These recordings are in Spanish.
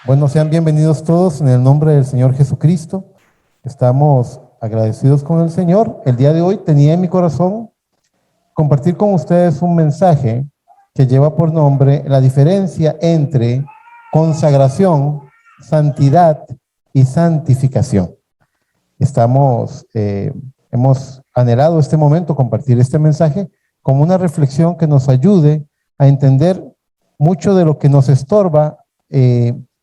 Bueno, sean bienvenidos todos en el nombre del Señor Jesucristo. Estamos agradecidos con el Señor. El día de hoy tenía en mi corazón compartir con ustedes un mensaje que lleva por nombre la diferencia entre consagración, santidad y santificación. Hemos anhelado este momento, compartir este mensaje como una reflexión que nos ayude a entender mucho de lo que nos estorba,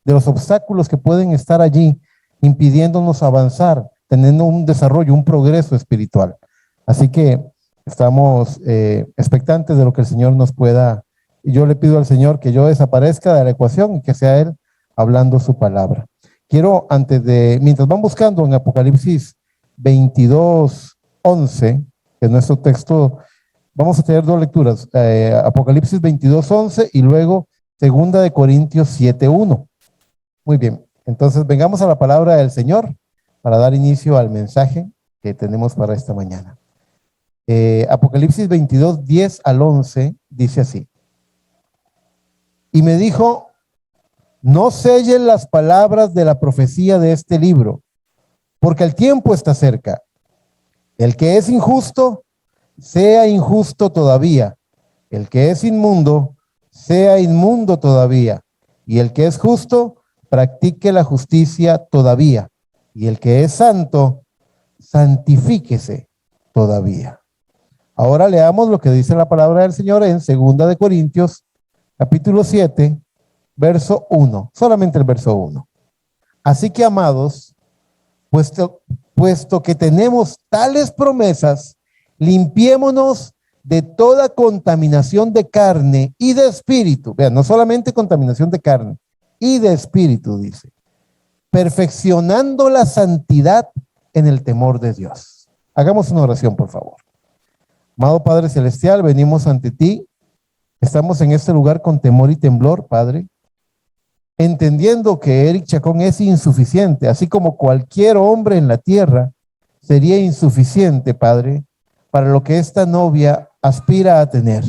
de los obstáculos que pueden estar allí impidiéndonos avanzar, teniendo un desarrollo, un progreso espiritual. Así que estamos expectantes de lo que el Señor nos pueda, y yo le pido al Señor que yo desaparezca de la ecuación y que sea Él hablando su palabra. Quiero, mientras van buscando en Apocalipsis 22:11, que es nuestro texto, vamos a tener dos lecturas, Apocalipsis 22:11 y luego 2 Corintios 7:1. Muy bien, entonces vengamos a la palabra del Señor para dar inicio al mensaje que tenemos para esta mañana. Apocalipsis 22:10-11 dice así: y me dijo, no sellen las palabras de la profecía de este libro, porque el tiempo está cerca. El que es injusto, sea injusto todavía. El que es inmundo, sea inmundo todavía. Y el que es justo, practique la justicia todavía. Y el que es santo, santifíquese todavía. Ahora leamos lo que dice la palabra del Señor en 2 Corintios, capítulo 7, verso 1. Solamente el verso 1. Así que, amados, puesto que tenemos tales promesas, limpiémonos de toda contaminación de carne y de espíritu. Vean, no solamente contaminación de carne y de espíritu, dice, perfeccionando la santidad en el temor de Dios. Hagamos una oración, por favor. Amado Padre Celestial, venimos ante ti. Estamos en este lugar con temor y temblor, Padre, entendiendo que Eric Chacón es insuficiente, así como cualquier hombre en la tierra sería insuficiente, Padre, para lo que esta novia aspira a tener.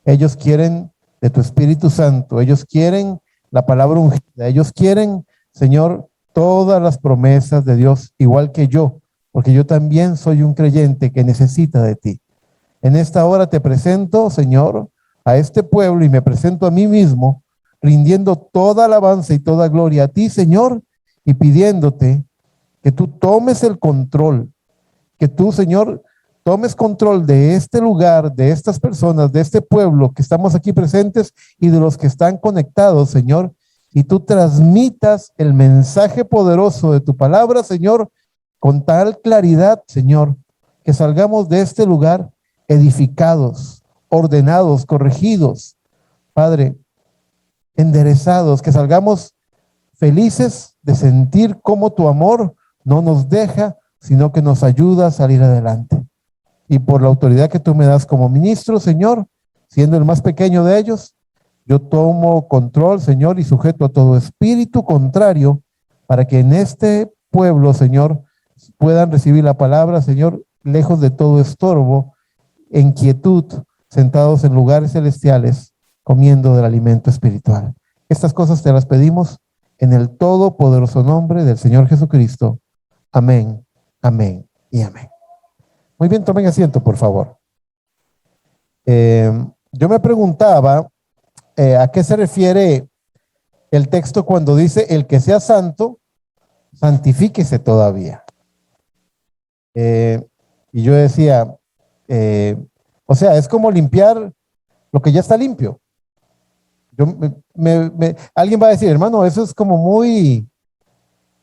Ellos quieren de tu Espíritu Santo, ellos quieren la palabra ungida, ellos quieren, Señor, todas las promesas de Dios, igual que yo, porque yo también soy un creyente que necesita de ti. En esta hora te presento, Señor, a este pueblo y me presento a mí mismo, rindiendo toda alabanza y toda gloria a ti, Señor, y pidiéndote que tú tomes el control, que tú, Señor, tomes control de este lugar, de estas personas, de este pueblo que estamos aquí presentes y de los que están conectados, Señor, y tú transmitas el mensaje poderoso de tu palabra, Señor, con tal claridad, Señor, que salgamos de este lugar edificados, ordenados, corregidos, Padre, enderezados, que salgamos felices de sentir cómo tu amor no nos deja, sino que nos ayuda a salir adelante. Y por la autoridad que tú me das como ministro, Señor, siendo el más pequeño de ellos, yo tomo control, Señor, y sujeto a todo espíritu contrario para que en este pueblo, Señor, puedan recibir la palabra, Señor, lejos de todo estorbo, en quietud, sentados en lugares celestiales, comiendo del alimento espiritual. Estas cosas te las pedimos en el todopoderoso nombre del Señor Jesucristo. Amén, amén y amén. Muy bien, tomen asiento, por favor. Yo me preguntaba a qué se refiere el texto cuando dice el que sea santo, santifíquese todavía. Y yo decía, o sea, es como limpiar lo que ya está limpio. Alguien va a decir, hermano, eso es como muy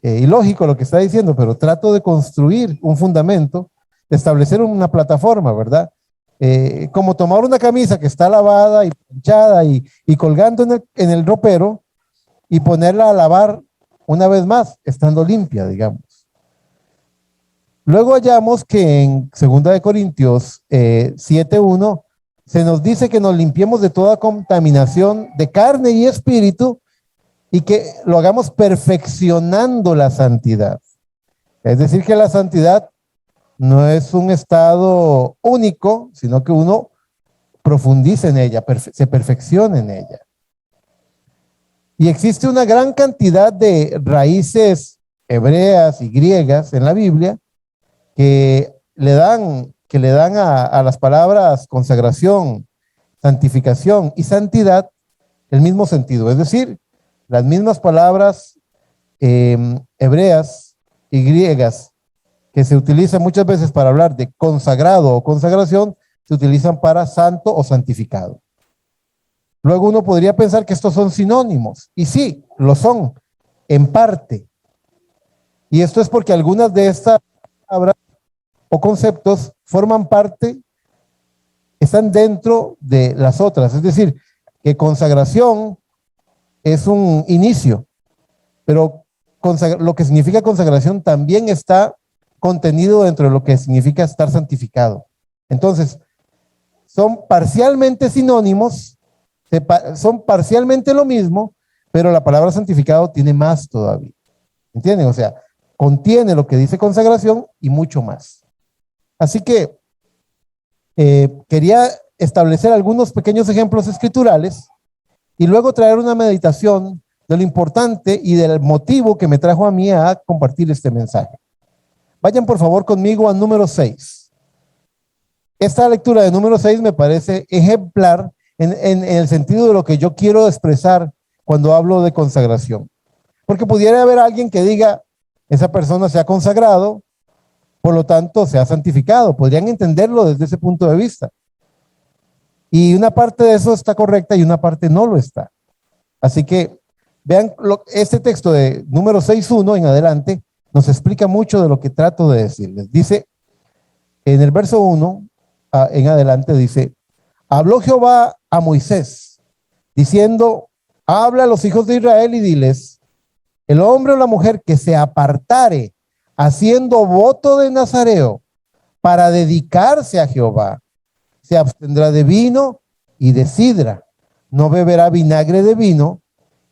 ilógico lo que está diciendo, pero trato de construir un fundamento, de establecer una plataforma, ¿verdad? Como tomar una camisa que está lavada y planchada y colgando en el ropero y ponerla a lavar una vez más, estando limpia, digamos. Luego hallamos que en 2 Corintios 7:1 se nos dice que nos limpiemos de toda contaminación de carne y espíritu y que lo hagamos perfeccionando la santidad. Es decir, que la santidad no es un estado único, sino que uno profundice en ella, se perfeccione en ella. Y existe una gran cantidad de raíces hebreas y griegas en la Biblia que le dan a las palabras consagración, santificación y santidad el mismo sentido. Es decir, las mismas palabras hebreas y griegas que se utilizan muchas veces para hablar de consagrado o consagración, se utilizan para santo o santificado. Luego uno podría pensar que estos son sinónimos, y sí, lo son, en parte. Y esto es porque algunas de estas palabras o conceptos forman parte, están dentro de las otras. Es decir, que consagración es un inicio, pero lo que significa consagración también está contenido dentro de lo que significa estar santificado. Entonces, son parcialmente sinónimos, son parcialmente lo mismo, pero la palabra santificado tiene más todavía. ¿Entienden? O sea, contiene lo que dice consagración y mucho más. Así que quería establecer algunos pequeños ejemplos escriturales y luego traer una meditación de lo importante y del motivo que me trajo a mí a compartir este mensaje. Vayan por favor conmigo a número 6. Esta lectura de número 6 me parece ejemplar en el sentido de lo que yo quiero expresar cuando hablo de consagración. Porque pudiera haber alguien que diga, esa persona se ha consagrado, por lo tanto se ha santificado. Podrían entenderlo desde ese punto de vista. Y una parte de eso está correcta y una parte no lo está. Así que vean, este texto de número 6.1 en adelante nos explica mucho de lo que trato de decirles. Dice, en el verso 1 en adelante dice, habló Jehová a Moisés, diciendo, habla a los hijos de Israel y diles, el hombre o la mujer que se apartare haciendo voto de Nazareo para dedicarse a Jehová, se abstendrá de vino y de sidra, no beberá vinagre de vino,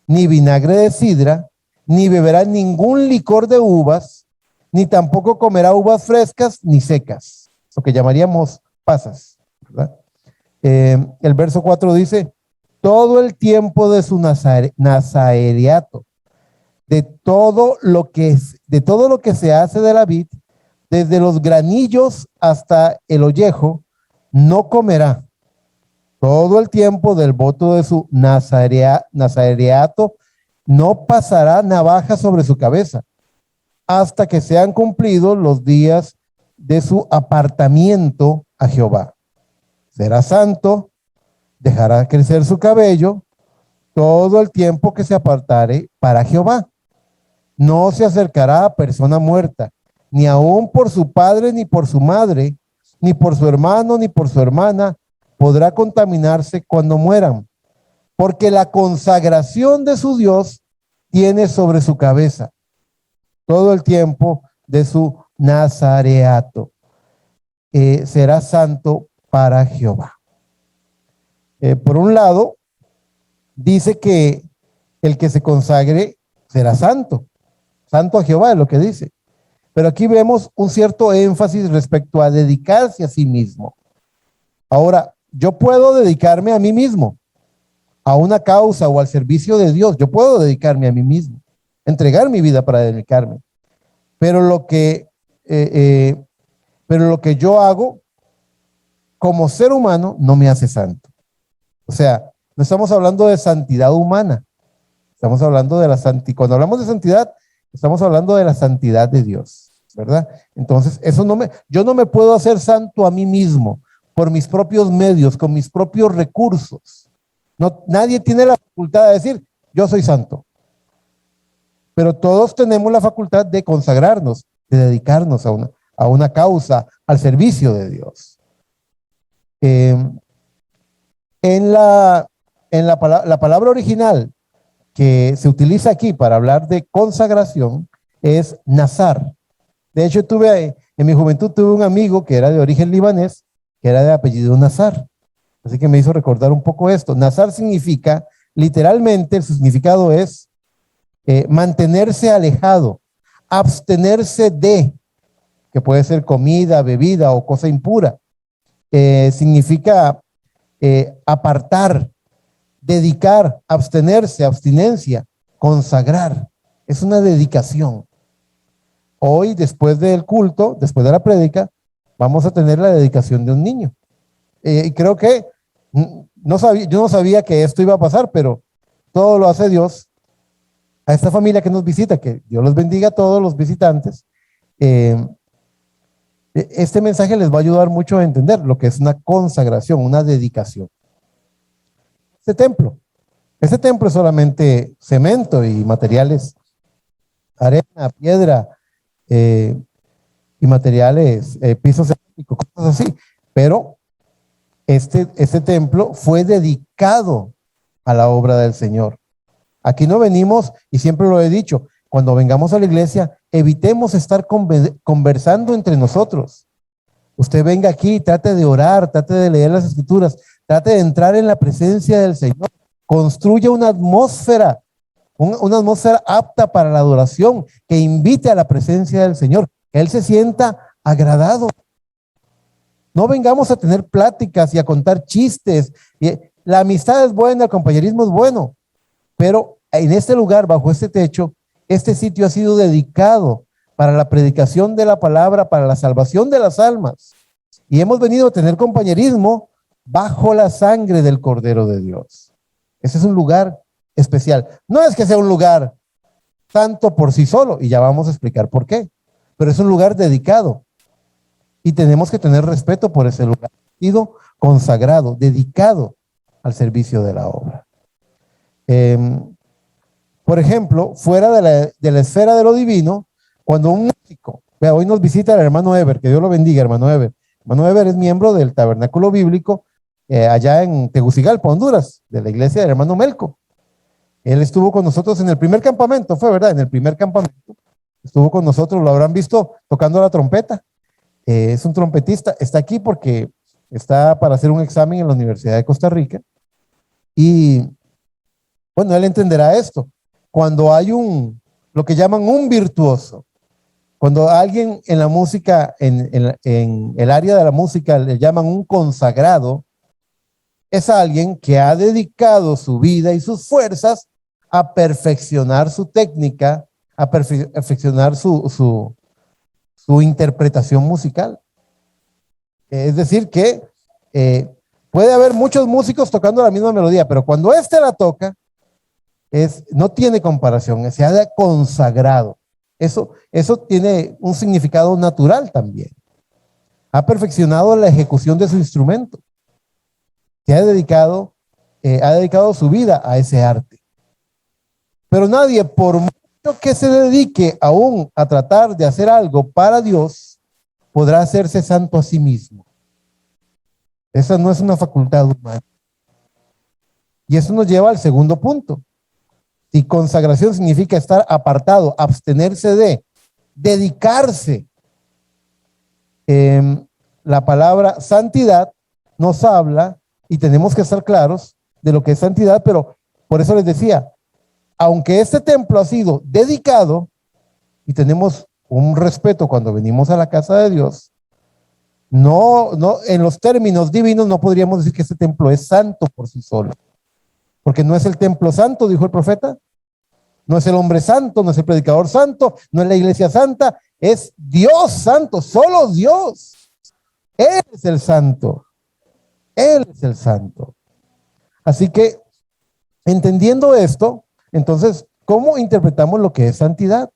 ni vinagre de sidra, ni beberá ningún licor de uvas, ni tampoco comerá uvas frescas ni secas, lo que llamaríamos pasas, ¿verdad? El verso 4 dice, todo el tiempo de su nazareato, de todo lo que se hace de la vid, desde los granillos hasta el ollejo, no comerá. Todo el tiempo del voto de su nazareato, no pasará navaja sobre su cabeza, hasta que sean cumplidos los días de su apartamiento a Jehová. Será santo, dejará crecer su cabello todo el tiempo que se apartare para Jehová. No se acercará a persona muerta, ni aun por su padre, ni por su madre, ni por su hermano, ni por su hermana, podrá contaminarse cuando mueran, porque la consagración de su Dios tiene sobre su cabeza todo el tiempo de su nazareato. Será santo para Jehová. Por un lado, dice que el que se consagre será santo. Santo a Jehová es lo que dice. Pero aquí vemos un cierto énfasis respecto a dedicarse a sí mismo. Ahora, yo puedo dedicarme a mí mismo, a una causa o al servicio de Dios. Yo puedo dedicarme a mí mismo, entregar mi vida para dedicarme. Pero lo que yo hago como ser humano no me hace santo. O sea, no estamos hablando de santidad humana. Estamos hablando de la santidad. Cuando hablamos de santidad, estamos hablando de la santidad de Dios, ¿verdad? Entonces, yo no me puedo hacer santo a mí mismo por mis propios medios, con mis propios recursos. No, nadie tiene la facultad de decir, yo soy santo. Pero todos tenemos la facultad de consagrarnos, de dedicarnos a una causa, al servicio de Dios. La palabra original que se utiliza aquí para hablar de consagración es nazar. De hecho, en mi juventud tuve un amigo que era de origen libanés, que era de apellido Nazar. Así que me hizo recordar un poco esto. Nazar significa, literalmente, el significado es mantenerse alejado, abstenerse de, que puede ser comida, bebida o cosa impura. Significa apartar, dedicar, abstenerse, abstinencia, consagrar. Es una dedicación. Hoy, después del culto, después de la prédica, vamos a tener la dedicación de un niño. Y creo que yo no sabía que esto iba a pasar, pero todo lo hace Dios. A esta familia que nos visita, que Dios los bendiga a todos los visitantes, este mensaje les va a ayudar mucho a entender lo que es una consagración, una dedicación. Este templo es solamente cemento y materiales, arena, piedra, y materiales, pisos cerámicos, cosas así, pero este templo fue dedicado a la obra del Señor. Aquí no venimos, y siempre lo he dicho, cuando vengamos a la iglesia, evitemos estar conversando entre nosotros. Usted venga aquí, trate de orar, trate de leer las escrituras, trate de entrar en la presencia del Señor, construya una atmósfera apta para la adoración, que invite a la presencia del Señor, que Él se sienta agradado. No vengamos a tener pláticas y a contar chistes. La amistad es buena, el compañerismo es bueno, pero en este lugar, bajo este techo, este sitio ha sido dedicado para la predicación de la palabra, para la salvación de las almas. Y hemos venido a tener compañerismo bajo la sangre del Cordero de Dios. Ese es un lugar especial. No es que sea un lugar santo por sí solo, y ya vamos a explicar por qué, pero es un lugar dedicado. Y tenemos que tener respeto por ese lugar, sido consagrado, dedicado al servicio de la obra. Por ejemplo, fuera de la esfera de lo divino, cuando un músico, vea, hoy nos visita el hermano Eber, que Dios lo bendiga, hermano Eber. Hermano Eber es miembro del Tabernáculo Bíblico allá en Tegucigalpa, Honduras, de la iglesia del hermano Melco. Él estuvo con nosotros en el primer campamento, fue verdad, en el primer campamento. Estuvo con nosotros, lo habrán visto tocando la trompeta. Es un trompetista, está aquí porque está para hacer un examen en la Universidad de Costa Rica. Y bueno, él entenderá esto. Cuando hay lo que llaman un virtuoso, cuando alguien en la música, en el área de la música le llaman un consagrado, es alguien que ha dedicado su vida y sus fuerzas a perfeccionar su técnica, a perfeccionar su interpretación musical. Es decir, que puede haber muchos músicos tocando la misma melodía, pero cuando éste la toca, no tiene comparación, se ha consagrado. Eso tiene un significado natural también. Ha perfeccionado la ejecución de su instrumento. Se ha dedicado su vida a ese arte. Pero nadie, por mucho que se dedique aún a tratar de hacer algo para Dios, podrá hacerse santo a sí mismo. Esa no es una facultad humana. Y eso nos lleva al segundo punto. Si consagración significa estar apartado, abstenerse de, dedicarse. La palabra santidad nos habla, y tenemos que estar claros de lo que es santidad, pero por eso les decía, aunque este templo ha sido dedicado, y tenemos un respeto cuando venimos a la casa de Dios, no, en los términos divinos no podríamos decir que este templo es santo por sí solo, porque no es el templo santo, dijo el profeta, no es el hombre santo, no es el predicador santo, no es la iglesia santa, es Dios santo, solo Dios. Él es el santo, Él es el santo. Así que, entendiendo esto, entonces, ¿cómo interpretamos lo que es santidad?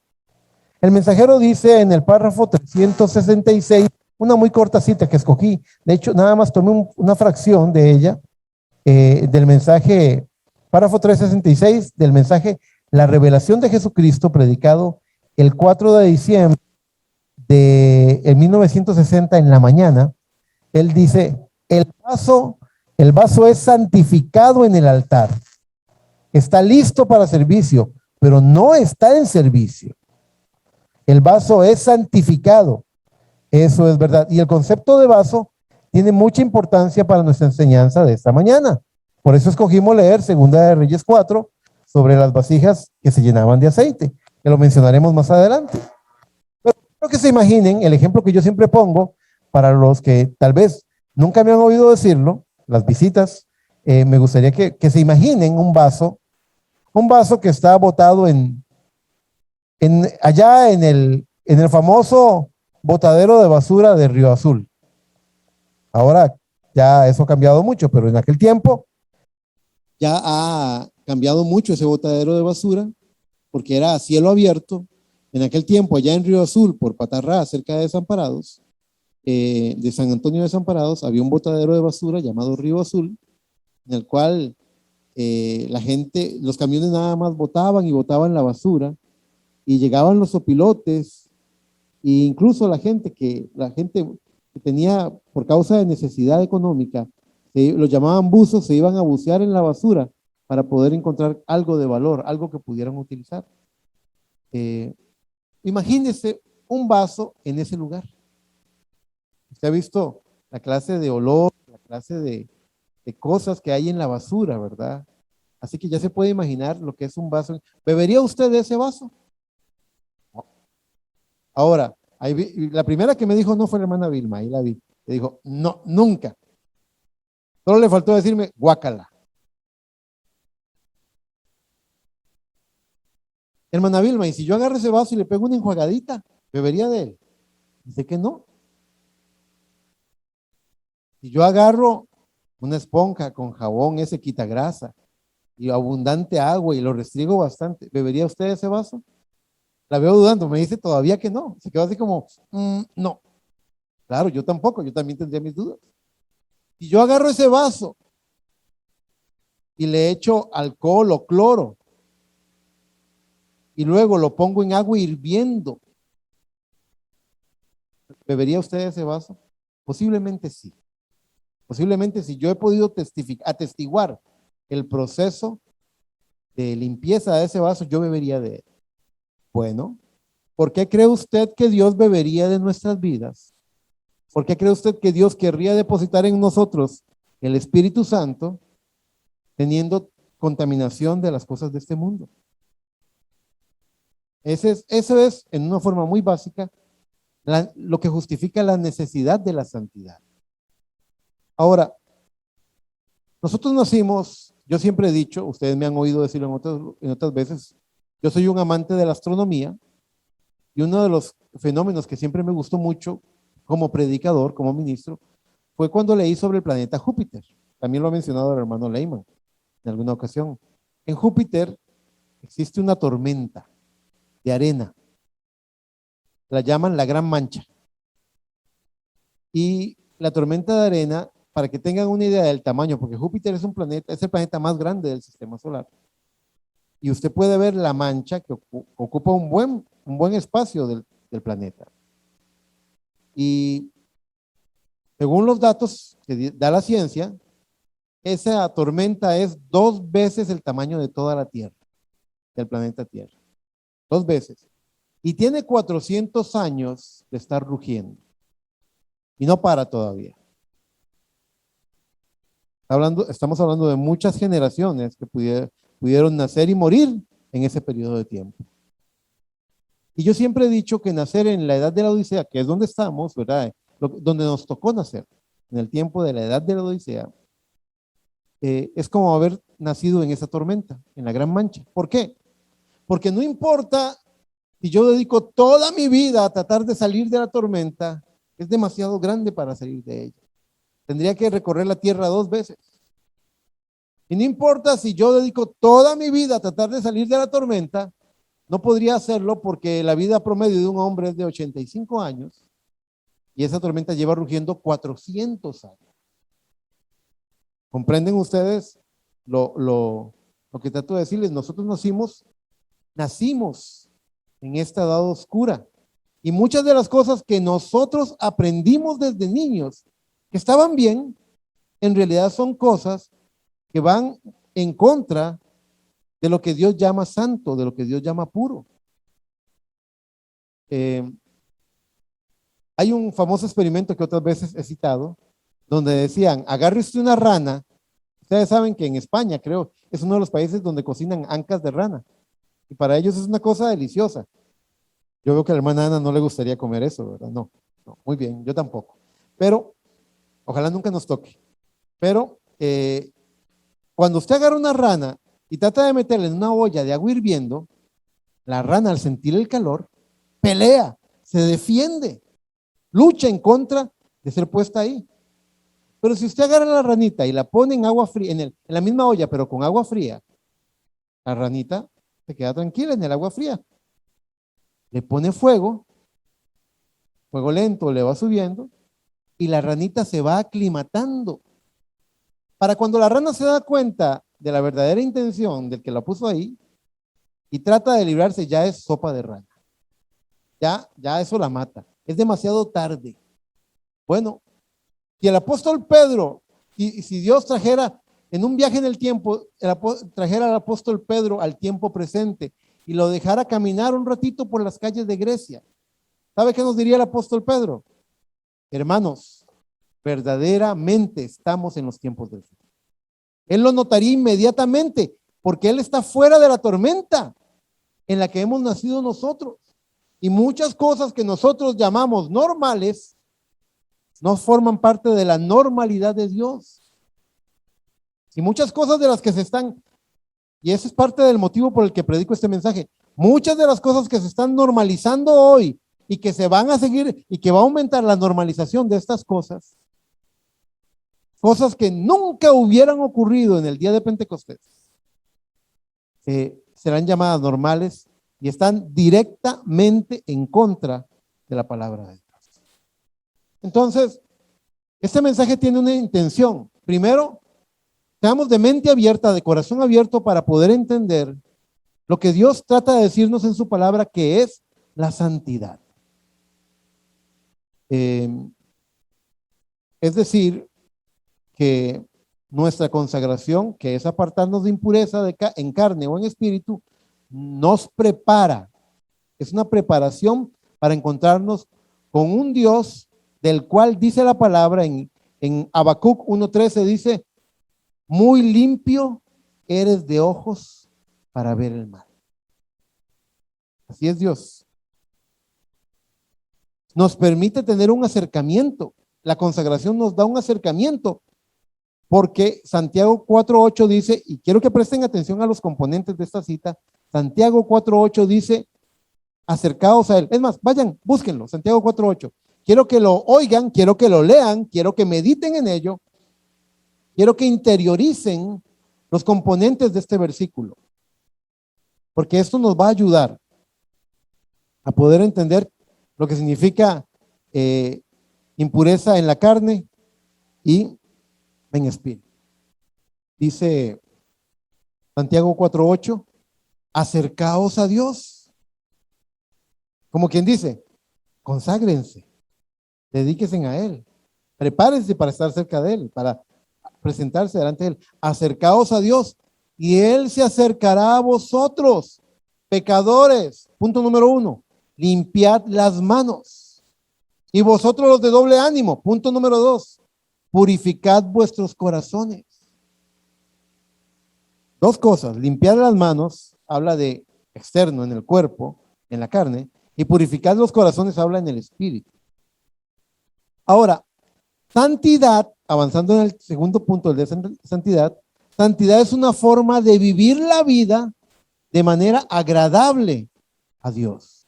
El mensajero dice en el párrafo 366, una muy corta cita que escogí, de hecho, nada más tomé una fracción de ella, del mensaje, párrafo 366, del mensaje La revelación de Jesucristo, predicado el 4 de diciembre de 1960 en la mañana. Él dice, el vaso es santificado en el altar, está listo para servicio, pero no está en servicio. El vaso es santificado, eso es verdad. Y el concepto de vaso tiene mucha importancia para nuestra enseñanza de esta mañana. Por eso escogimos leer Segunda de Reyes 4 sobre las vasijas que se llenaban de aceite, que lo mencionaremos más adelante. Pero quiero que se imaginen el ejemplo que yo siempre pongo para los que tal vez nunca me han oído decirlo, las visitas me gustaría que se imaginen un vaso que está botado allá en el famoso botadero de basura de Río Azul. Ahora ya eso ha cambiado mucho, pero en aquel tiempo ya ha cambiado mucho ese botadero de basura porque era a cielo abierto. En aquel tiempo, allá en Río Azul, por Patarrá, cerca de Desamparados, de San Antonio de Desamparados, había un botadero de basura llamado Río Azul, en el cual la gente, los camiones nada más botaban y botaban la basura, y llegaban los opilotes, e incluso la gente que tenía, por causa de necesidad económica, los llamaban buzos, se iban a bucear en la basura para poder encontrar algo de valor, algo que pudieran utilizar. Imagínese un vaso en ese lugar. Usted ha visto la clase de olor, la clase de cosas que hay en la basura, ¿verdad? Así que ya se puede imaginar lo que es un vaso. ¿Bebería usted de ese vaso? Ahora, la primera que me dijo no fue la hermana Vilma, ahí la vi. Le dijo, no, nunca. Solo le faltó decirme, guácala. Hermana Vilma, y si yo agarro ese vaso y le pego una enjuagadita, ¿bebería de él? Dice que no. Si yo agarro una esponja con jabón, ese quita grasa, y abundante agua y lo restriego bastante, ¿bebería usted ese vaso? La veo dudando, me dice todavía que no. Se quedó así como, no. Claro, yo tampoco, yo también tendría mis dudas. Si yo agarro ese vaso y le echo alcohol o cloro y luego lo pongo en agua hirviendo, ¿bebería usted ese vaso? Posiblemente sí. Posiblemente si yo he podido atestiguar el proceso de limpieza de ese vaso, yo bebería de él. Bueno, ¿por qué cree usted que Dios bebería de nuestras vidas? ¿Por qué cree usted que Dios querría depositar en nosotros el Espíritu Santo teniendo contaminación de las cosas de este mundo? Eso es, en una forma muy básica, lo que justifica la necesidad de la santidad. Ahora, nosotros nacimos, yo siempre he dicho, ustedes me han oído decirlo en otras veces, yo soy un amante de la astronomía y uno de los fenómenos que siempre me gustó mucho como predicador, como ministro, fue cuando leí sobre el planeta Júpiter. También lo ha mencionado el hermano Lehman en alguna ocasión. En Júpiter existe una tormenta de arena, la llaman la Gran Mancha. Y la tormenta de arena, para que tengan una idea del tamaño, porque Júpiter es un planeta, es el planeta más grande del sistema solar. Y usted puede ver la mancha que ocupa un buen espacio del planeta. Y según los datos que da la ciencia, esa tormenta es 2 veces el tamaño de toda la Tierra, del planeta Tierra. 2 veces. Y tiene 400 años de estar rugiendo. Y no para todavía. Estamos hablando de muchas generaciones que pudieron nacer y morir en ese periodo de tiempo. Y yo siempre he dicho que nacer en la edad de la Odisea, que es donde estamos, ¿verdad? Donde nos tocó nacer, en el tiempo de la edad de la Odisea, es como haber nacido en esa tormenta, en la Gran Mancha. ¿Por qué? Porque no importa si yo dedico toda mi vida a tratar de salir de la tormenta, es demasiado grande para salir de ella. Tendría que recorrer la tierra 2 veces. Y no importa si yo dedico toda mi vida a tratar de salir de la tormenta, no podría hacerlo porque la vida promedio de un hombre es de 85 años y esa tormenta lleva rugiendo 400 años. ¿Comprenden ustedes lo que trato de decirles? Nosotros nacimos en esta edad oscura. Y muchas de las cosas que nosotros aprendimos desde niños, que estaban bien, en realidad son cosas que van en contra de lo que Dios llama santo, de lo que Dios llama puro. Hay un famoso experimento que otras veces he citado, donde decían, agarre usted una rana. Ustedes saben que en España, creo, es uno de los países donde cocinan ancas de rana. Y para ellos es una cosa deliciosa. Yo veo que a la hermana Ana no le gustaría comer eso, ¿verdad? No, no, muy bien, yo tampoco. Pero ojalá nunca nos toque. Pero cuando usted agarra una rana y trata de meterla en una olla de agua hirviendo, la rana al sentir el calor, pelea, se defiende, lucha en contra de ser puesta ahí. Pero si usted agarra la ranita y la pone en agua fría, en la misma olla, pero con agua fría, la ranita se queda tranquila en el agua fría. Le pone fuego lento, le va subiendo, y la ranita se va aclimatando. Para cuando la rana se da cuenta de la verdadera intención del que la puso ahí y trata de librarse, ya es sopa de rana. Ya eso la mata. Es demasiado tarde. Bueno, y el apóstol Pedro, y si Dios trajera en un viaje en el tiempo, trajera al apóstol Pedro al tiempo presente y lo dejara caminar un ratito por las calles de Grecia, ¿sabe qué nos diría el apóstol Pedro? Hermanos, verdaderamente estamos en los tiempos del fin. Él lo notaría inmediatamente, porque él está fuera de la tormenta en la que hemos nacido nosotros. Y muchas cosas que nosotros llamamos normales no forman parte de la normalidad de Dios. Y muchas cosas de las que se están, y ese es parte del motivo por el que predico este mensaje, muchas de las cosas que se están normalizando hoy y que se van a seguir y que va a aumentar la normalización de estas cosas, cosas que nunca hubieran ocurrido en el día de Pentecostés, serán llamadas normales y están directamente en contra de la palabra de Dios. Entonces, este mensaje tiene una intención. Primero, seamos de mente abierta, de corazón abierto para poder entender lo que Dios trata de decirnos en su palabra, que es la santidad. Es decir, que nuestra consagración, que es apartarnos de impureza en carne o en espíritu, nos prepara. Es una preparación para encontrarnos con un Dios del cual dice la palabra en Habacuc 1:13, dice, muy limpio eres de ojos para ver el mal. Así es Dios. Nos permite tener un acercamiento. La consagración nos da un acercamiento, porque Santiago 4:8 dice, y quiero que presten atención a los componentes de esta cita, Santiago 4:8 dice, acercaos a él. Es más, vayan, búsquenlo, Santiago 4:8. Quiero que lo oigan, quiero que lo lean, quiero que mediten en ello, quiero que interioricen los componentes de este versículo, porque esto nos va a ayudar a poder entender lo que significa impureza en la carne y en espíritu. Dice Santiago 4:8, acercaos a Dios. Como quien dice, conságrense, dedíquense a Él, prepárense para estar cerca de Él, para presentarse delante de Él. Acercaos a Dios y Él se acercará a vosotros, pecadores. Punto número 1, limpiad las manos. Y vosotros los de doble ánimo. Punto número 2, purificad vuestros corazones. Dos cosas, limpiar las manos habla de externo, en el cuerpo, en la carne, y purificar los corazones habla en el espíritu. Ahora, santidad, avanzando en el segundo punto, el de santidad, santidad es una forma de vivir la vida de manera agradable a Dios.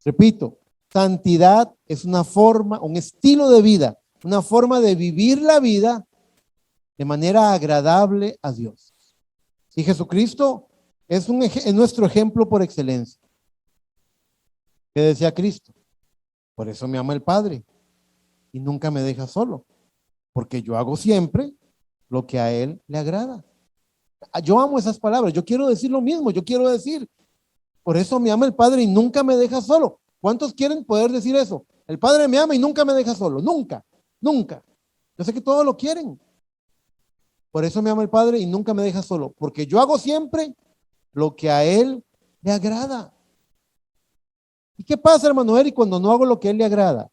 Repito, santidad es una forma, un estilo de vida, una forma de vivir la vida de manera agradable a Dios. Y Jesucristo es nuestro ejemplo por excelencia. ¿Qué decía Cristo? Por eso me ama el Padre y nunca me deja solo, porque yo hago siempre lo que a Él le agrada. Yo amo esas palabras, yo quiero decir lo mismo, yo quiero decir, por eso me ama el Padre y nunca me deja solo. ¿Cuántos quieren poder decir eso? El Padre me ama y nunca me deja solo, nunca, nunca. Yo sé que todos lo quieren. Por eso me ama el Padre y nunca me deja solo, porque yo hago siempre lo que a Él le agrada. ¿Y qué pasa, hermano Eric, cuando no hago lo que a Él le agrada?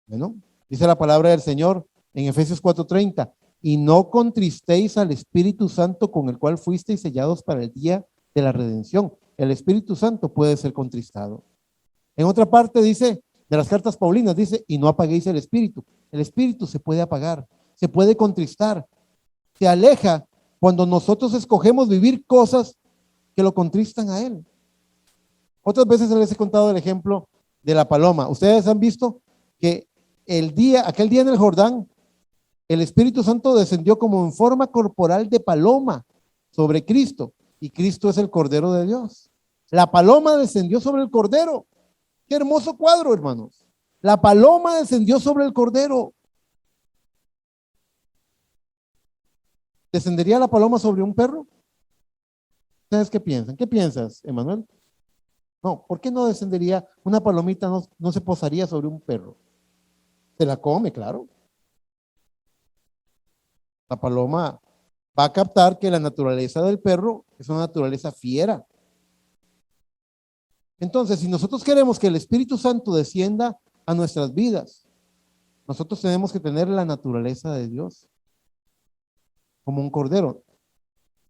Bueno, dice la palabra del Señor en Efesios 4:30, y no contristéis al Espíritu Santo con el cual fuisteis sellados para el día de la redención. El Espíritu Santo puede ser contristado. En otra parte dice, de las cartas paulinas, dice, y no apaguéis el Espíritu. El Espíritu se puede apagar. se puede contristar, se aleja cuando nosotros escogemos vivir cosas que lo contristan a Él. Otras veces les he contado el ejemplo de la paloma. Ustedes han visto que aquel día en el Jordán, el Espíritu Santo descendió como en forma corporal de paloma sobre Cristo, y Cristo es el Cordero de Dios. La paloma descendió sobre el Cordero. Qué hermoso cuadro, hermanos. La paloma descendió sobre el Cordero. ¿Descendería la paloma sobre un perro? ¿Ustedes qué piensan? ¿Qué piensas, Emanuel? No, ¿por qué no descendería? Una palomita no se posaría sobre un perro. Se la come, claro. La paloma va a captar que la naturaleza del perro es una naturaleza fiera. Entonces, si nosotros queremos que el Espíritu Santo descienda a nuestras vidas, nosotros tenemos que tener la naturaleza de Dios, como un cordero,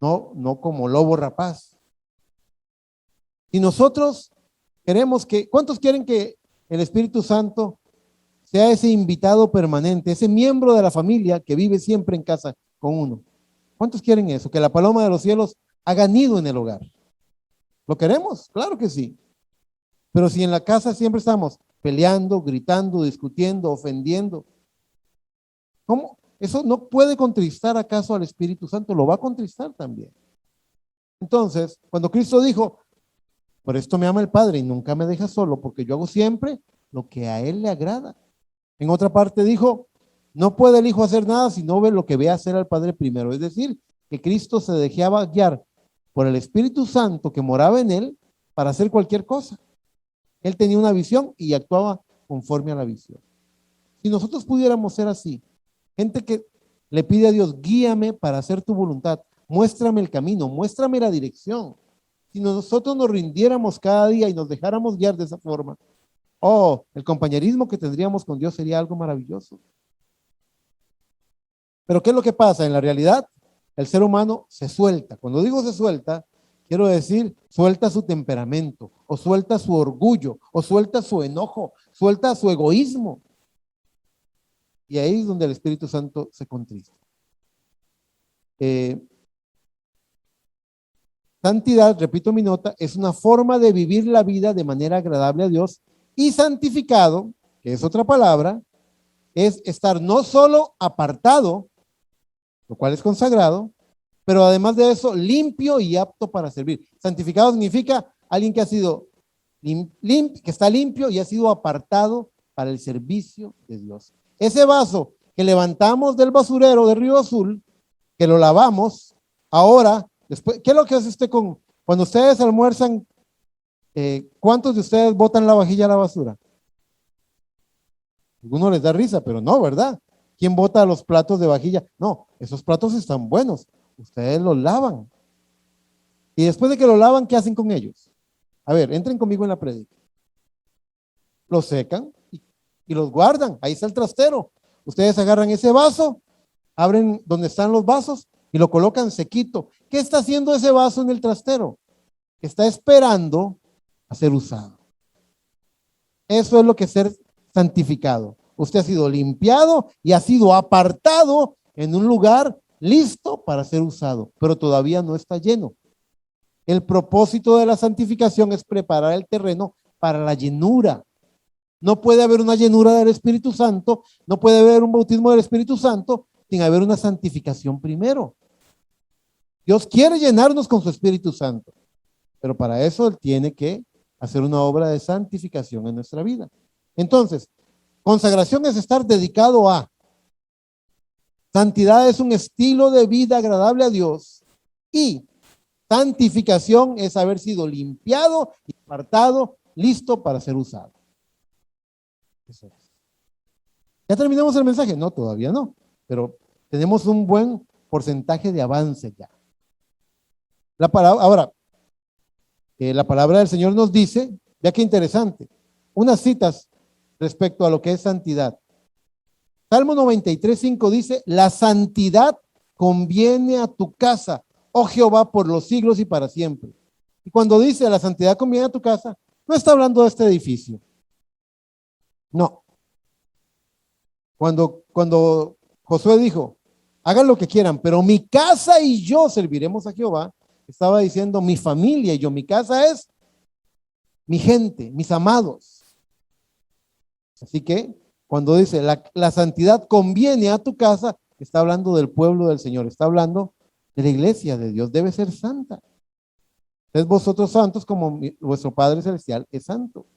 no como lobo rapaz. Si nosotros queremos ¿cuántos quieren que el Espíritu Santo sea ese invitado permanente, ese miembro de la familia que vive siempre en casa con uno? ¿Cuántos quieren eso? Que la paloma de los cielos haga nido en el hogar. ¿Lo queremos? Claro que sí. Pero si en la casa siempre estamos peleando, gritando, discutiendo, ofendiendo, ¿cómo? Eso no puede contristar acaso al Espíritu Santo, lo va a contristar también. Entonces, cuando Cristo dijo, por esto me ama el Padre y nunca me deja solo, porque yo hago siempre lo que a Él le agrada. En otra parte dijo, no puede el Hijo hacer nada si no ve lo que ve hacer al Padre primero. Es decir, que Cristo se dejaba guiar por el Espíritu Santo que moraba en Él para hacer cualquier cosa. Él tenía una visión y actuaba conforme a la visión. Si nosotros pudiéramos ser así, gente que le pide a Dios, guíame para hacer tu voluntad, muéstrame el camino, muéstrame la dirección. Si nosotros nos rindiéramos cada día y nos dejáramos guiar de esa forma, el compañerismo que tendríamos con Dios sería algo maravilloso. Pero ¿qué es lo que pasa? En la realidad, el ser humano se suelta. Cuando digo se suelta, quiero decir, suelta su temperamento, o suelta su orgullo, o suelta su enojo, suelta su egoísmo. Y ahí es donde el Espíritu Santo se contrista. Santidad, repito mi nota, es una forma de vivir la vida de manera agradable a Dios, y santificado, que es otra palabra, es estar no solo apartado, lo cual es consagrado, pero además de eso, limpio y apto para servir. Santificado significa alguien que ha sido que está limpio y ha sido apartado para el servicio de Dios. Ese vaso que levantamos del basurero de Río Azul, que lo lavamos, ahora, después, ¿qué es lo que hace usted cuando ustedes almuerzan? ¿Cuántos de ustedes botan la vajilla a la basura? Algunos les da risa, pero no, ¿verdad? ¿Quién bota los platos de vajilla? No, esos platos están buenos. Ustedes los lavan. Y después de que lo lavan, ¿qué hacen con ellos? A ver, entren conmigo en la prédica. Los secan y los guardan. Ahí está el trastero. Ustedes agarran ese vaso, abren donde están los vasos y lo colocan sequito. ¿Qué está haciendo ese vaso en el trastero? Está esperando a ser usado. Eso es lo que es ser santificado. Usted ha sido limpiado y ha sido apartado en un lugar listo para ser usado, pero todavía no está lleno. El propósito de la santificación es preparar el terreno para la llenura. No puede haber una llenura del Espíritu Santo, no puede haber un bautismo del Espíritu Santo sin haber una santificación primero. Dios quiere llenarnos con su Espíritu Santo, pero para eso Él tiene que hacer una obra de santificación en nuestra vida. Entonces, consagración es estar dedicado a. Santidad es un estilo de vida agradable a Dios, y santificación es haber sido limpiado y apartado, listo para ser usado. Eso es. ¿Ya terminamos el mensaje? No, todavía no, pero tenemos un buen porcentaje de avance ya. Ahora, la palabra del Señor nos dice, ya que interesante, unas citas respecto a lo que es santidad. Salmo 93:5 dice, la santidad conviene a tu casa, oh Jehová, por los siglos y para siempre. Y cuando dice la santidad conviene a tu casa, no está hablando de este edificio. No. Cuando Josué dijo, hagan lo que quieran, pero mi casa y yo serviremos a Jehová. Estaba diciendo mi familia y yo, mi casa es mi gente, mis amados. Así que cuando dice la santidad conviene a tu casa, está hablando del pueblo del Señor, está hablando de la iglesia de Dios, debe ser santa. Entonces vosotros santos como vuestro Padre Celestial es santo.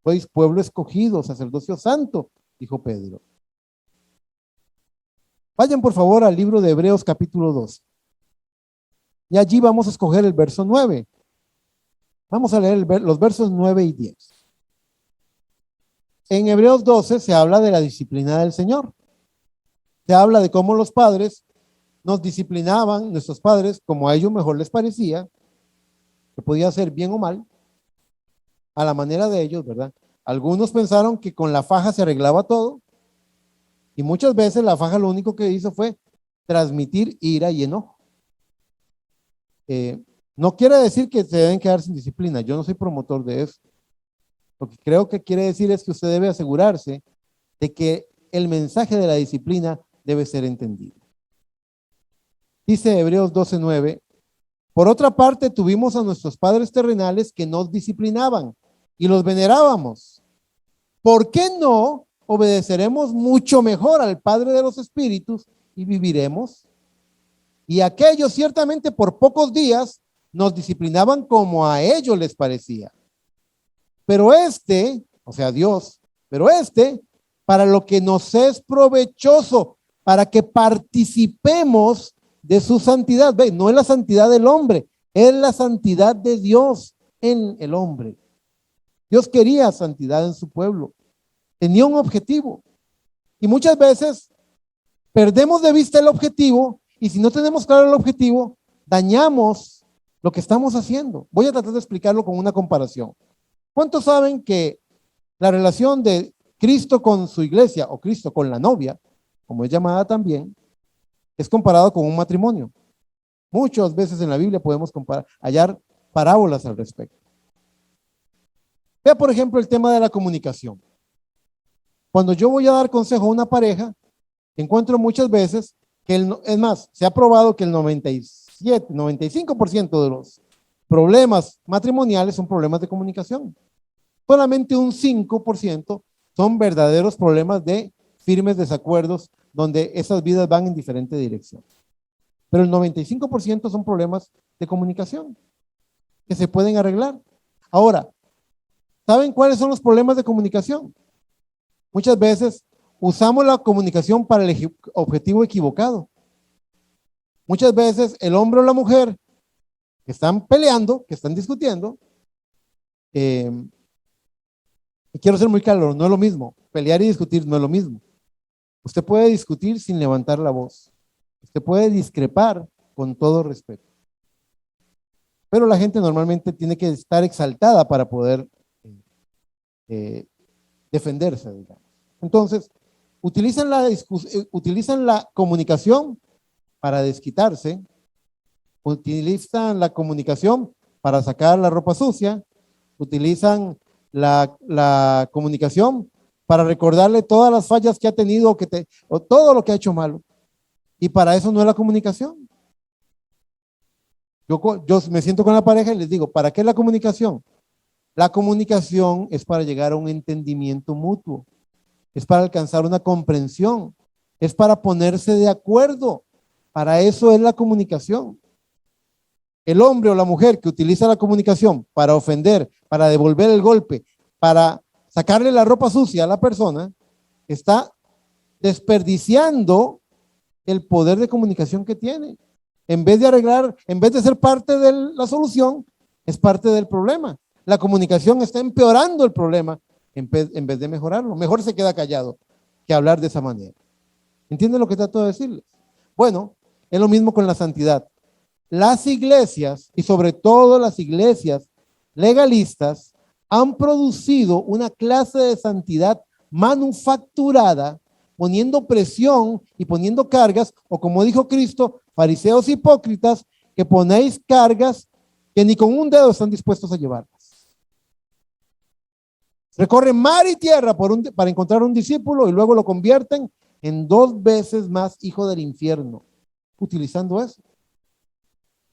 Sois pueblo escogido, sacerdocio santo, dijo Pedro. Vayan por favor al libro de Hebreos capítulo 2. Y allí vamos a escoger el verso 9. Vamos a leer los versos 9 y 10. En Hebreos 12 se habla de la disciplina del Señor. Se habla de cómo los padres nos disciplinaban, nuestros padres, como a ellos mejor les parecía, que podía ser bien o mal, a la manera de ellos, ¿verdad? Algunos pensaron que con la faja se arreglaba todo, y muchas veces la faja lo único que hizo fue transmitir ira y enojo. No quiere decir que se deben quedar sin disciplina, yo no soy promotor de eso. Lo que creo que quiere decir es que usted debe asegurarse de que el mensaje de la disciplina debe ser entendido. Dice Hebreos 12:9, por otra parte tuvimos a nuestros padres terrenales que nos disciplinaban y los venerábamos. ¿Por qué no obedeceremos mucho mejor al Padre de los Espíritus y viviremos? Y aquellos ciertamente por pocos días nos disciplinaban como a ellos les parecía. Pero o sea Dios, para lo que nos es provechoso, para que participemos de su santidad. Ve, no es la santidad del hombre, es la santidad de Dios en el hombre. Dios quería santidad en su pueblo, tenía un objetivo. Y muchas veces perdemos de vista el objetivo, y si no tenemos claro el objetivo, dañamos lo que estamos haciendo. Voy a tratar de explicarlo con una comparación. ¿Cuántos saben que la relación de Cristo con su iglesia, o Cristo con la novia, como es llamada también, es comparado con un matrimonio? Muchas veces en la Biblia podemos hallar parábolas al respecto. Vea, por ejemplo, el tema de la comunicación. Cuando yo voy a dar consejo a una pareja, encuentro muchas veces que, es más, se ha probado que el 95% de los problemas matrimoniales son problemas de comunicación. Solamente un 5% son verdaderos problemas de firmes desacuerdos donde esas vidas van en diferente dirección. Pero el 95% son problemas de comunicación que se pueden arreglar. Ahora, ¿saben cuáles son los problemas de comunicación? Muchas veces usamos la comunicación para el objetivo equivocado. Muchas veces el hombre o la mujer que están peleando, que están discutiendo, y quiero ser muy claro, no es lo mismo. Pelear y discutir no es lo mismo. Usted puede discutir sin levantar la voz. Usted puede discrepar con todo respeto. Pero la gente normalmente tiene que estar exaltada para poder defenderse, digamos. Entonces, utilizan la comunicación para desquitarse, utilizan la comunicación para sacar la ropa sucia, utilizan la comunicación para recordarle todas las fallas que ha tenido o todo lo que ha hecho malo. Y para eso no es la comunicación. Yo me siento con la pareja y les digo, ¿para qué la comunicación? La comunicación es para llegar a un entendimiento mutuo, es para alcanzar una comprensión, es para ponerse de acuerdo. Para eso es la comunicación. El hombre o la mujer que utiliza la comunicación para ofender, para devolver el golpe, para sacarle la ropa sucia a la persona, está desperdiciando el poder de comunicación que tiene. En vez de arreglar, en vez de ser parte de la solución, es parte del problema. La comunicación está empeorando el problema en vez de mejorarlo. Mejor se queda callado que hablar de esa manera. ¿Entienden lo que trato de decirles? Bueno, es lo mismo con la santidad. Las iglesias, y sobre todo las iglesias legalistas, han producido una clase de santidad manufacturada, poniendo presión y poniendo cargas, o como dijo Cristo, fariseos hipócritas, que ponéis cargas que ni con un dedo están dispuestos a llevarlas. Recorren mar y tierra para encontrar un discípulo y luego lo convierten en 2 veces más hijo del infierno, utilizando eso.